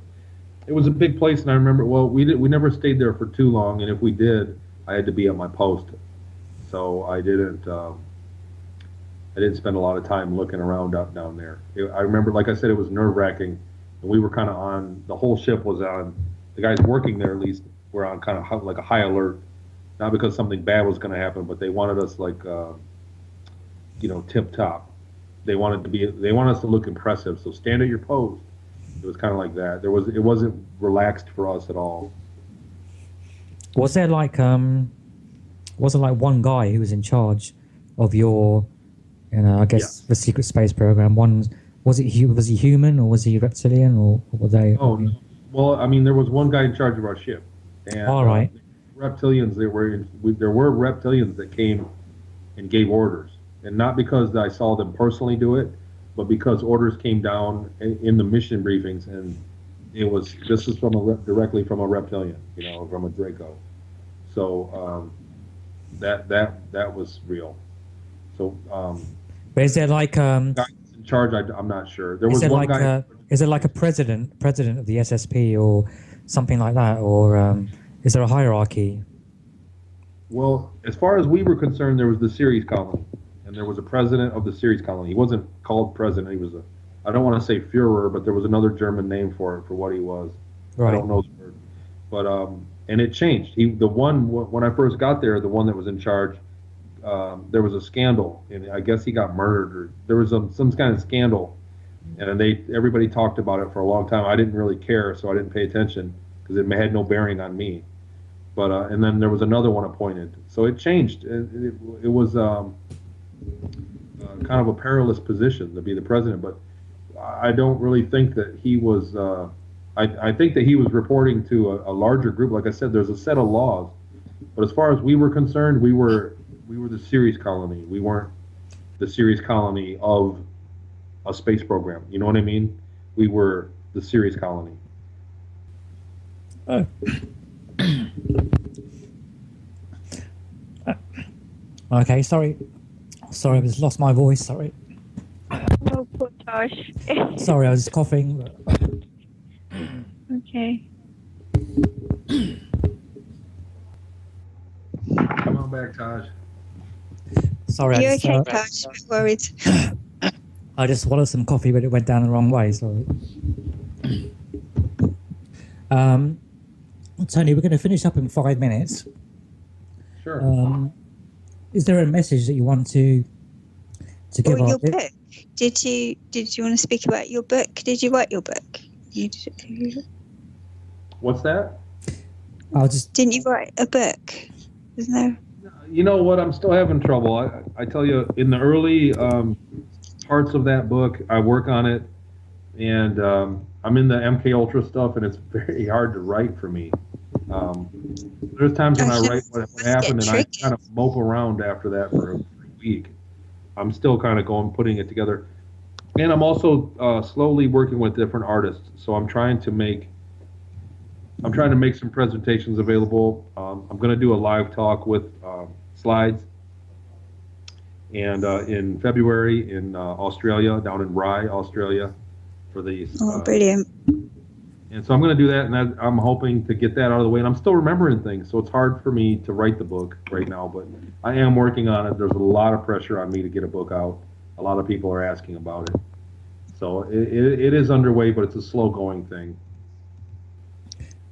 It was a big place, and I remember. Well, we never stayed there for too long, and if we did, I had to be at my post, so I didn't spend a lot of time looking around up down there. I remember, like I said, it was nerve-wracking, and we were kind of on. The whole ship was on. The guys working there, at least, were on kind of like a high alert. Not because something bad was going to happen, but they wanted us like, tip top. They wanted us to look impressive. So stand at your post. It was kind of like that. It wasn't relaxed for us at all. Was there like one guy who was in charge of your, the secret space program? Was he human, or was he reptilian, or were they? Oh, no. Well, I mean, there was one guy in charge of our ship. And, all right. Reptilians, there were reptilians that came and gave orders, and not because I saw them personally do it, but because orders came down in the mission briefings, and this is directly from a reptilian, from a Draco. So that was real. So but is there like guy in charge? I'm not sure. There was one like guy. Is it like a president of the SSP or something like that, or is there a hierarchy? Well, as far as we were concerned, there was the Ceres colony, and there was a president of the Ceres colony. He wasn't called president. He was I don't want to say Führer, but there was another German name for what he was. Right. I don't know the word. But, and it changed. When I first got there, the one that was in charge, there was a scandal, and I guess he got murdered, or there was some kind of scandal, and everybody talked about it for a long time. I didn't really care, so I didn't pay attention, because it had no bearing on me. But and then there was another one appointed, so it changed. It was kind of a perilous position to be the president, but I don't really think that he was. I think that he was reporting to a larger group. Like I said, there's a set of laws, but as far as we were concerned, we were the Ceres colony. We weren't the Ceres colony of a space program. You know what I mean? We were the Ceres colony. Okay, sorry, I just lost my voice. Sorry. Oh, poor Taj. Sorry, I was coughing. Okay. Come on back, Taj. Sorry. You're okay, Taj? I'm worried. I just swallowed some coffee, but it went down the wrong way. So, Tony, we're going to finish up in 5 minutes. Sure. Is there a message that you want to give your book? Did you want to speak about your book? Did you write your book? What's that? Didn't you write a book? Isn't there? You know what? I'm still having trouble. I tell you, in the early parts of that book, I work on it, and I'm in the MK Ultra stuff, and it's very hard to write for me. There's times when I Gosh, write what must get happened, and I triggered. kind of mope around after that for a week. I'm still kind of putting it together. And I'm also slowly working with different artists. So I'm trying to make some presentations available. I'm going to do a live talk with slides, and in February in Australia, down in Rye, Australia, for the. Oh, brilliant. And so I'm going to do that, and I'm hoping to get that out of the way. And I'm still remembering things, so it's hard for me to write the book right now, but I am working on it. There's a lot of pressure on me to get a book out. A lot of people are asking about it. So it is underway, but it's a slow-going thing.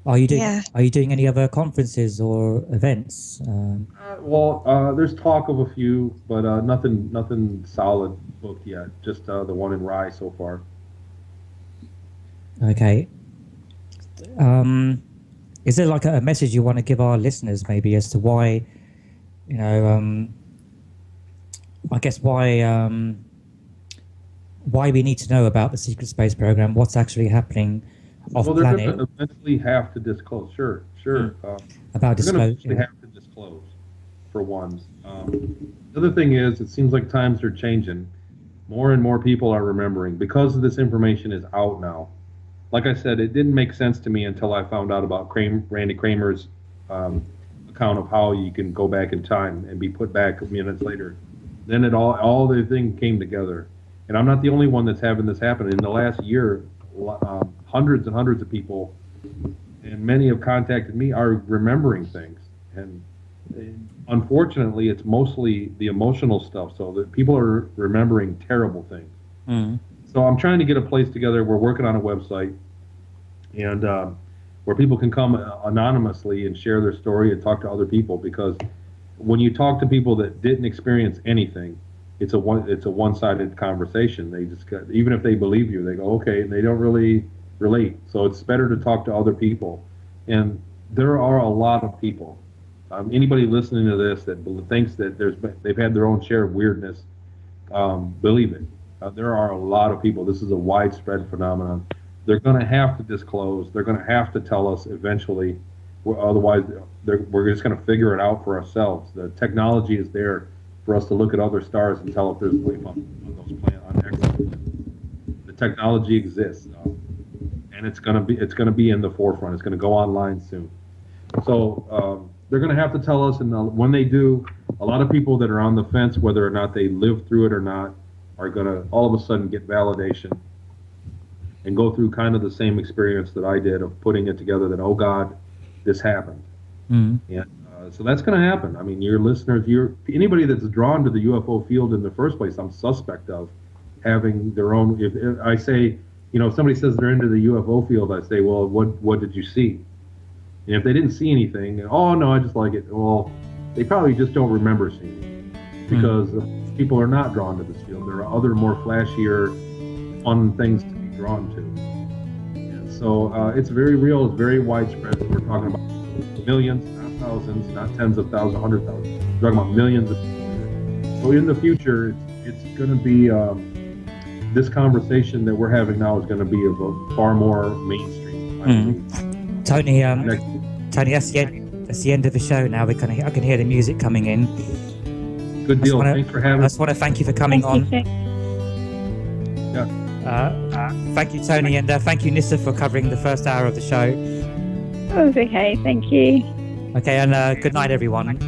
Are you doing any other conferences or events? There's talk of a few, but nothing solid booked yet. Just the one in Rye so far. Okay. Is there like a message you want to give our listeners, maybe, as to why, I guess why we need to know about the secret space program, what's actually happening off planet? Well, they're going to eventually have to disclose. Sure. About disclose. They're going to disclosure. have to disclose, for one. The other thing is, it seems like times are changing. More and more people are remembering because this information is out now. Like I said, it didn't make sense to me until I found out about Randy Kramer's account of how you can go back in time and be put back minutes later. Then all the thing came together. And I'm not the only one that's having this happen. In the last year, hundreds and hundreds of people, and many have contacted me, are remembering things. And unfortunately, it's mostly the emotional stuff. So that people are remembering terrible things. Mm. So I'm trying to get a place together. We're working on a website, and where people can come anonymously and share their story and talk to other people. Because when you talk to people that didn't experience anything, it's a one-sided conversation. They just even if they believe you, they go okay, and they don't really relate. So it's better to talk to other people, and there are a lot of people. Anybody listening to this that thinks that they've had their own share of weirdness, believe it. There are a lot of people. This is a widespread phenomenon. They're going to have to disclose. They're going to have to tell us eventually. Otherwise, we're just going to figure it out for ourselves. The technology is there for us to look at other stars and tell if there's life on those planets, on exoplanets. The technology exists, and it's going to be in the forefront. It's going to go online soon. So they're going to have to tell us, and when they do, a lot of people that are on the fence, whether or not they lived through it or not, are going to all of a sudden get validation and go through kind of the same experience that I did of putting it together that, oh God, this happened. Mm-hmm. And so that's going to happen. I mean, your listeners, anybody that's drawn to the UFO field in the first place, I'm suspect of having their own. If I say, if somebody says they're into the UFO field, I say, well, what did you see? And if they didn't see anything, oh no, I just like it. Well, they probably just don't remember seeing it because people are not drawn to this field. There are other more flashier, fun things to be drawn to. And so it's very real. It's very widespread. We're talking about millions, not thousands, not tens of thousands, 100,000. We're talking about millions of people. So in the future, it's going to be this conversation that we're having now is going to be of far more mainstream. Tony, that's the end of the show now. I can hear the music coming in. Good deal. Thanks for having us. I just want to thank you for coming on. Yeah. Thank you, Tony, and thank you, Nyssa, for covering the first hour of the show. Oh, it's okay. Thank you. Okay, and good night, everyone.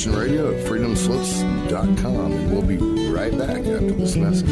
Radio at freedomslips.com, and we'll be right back after this message.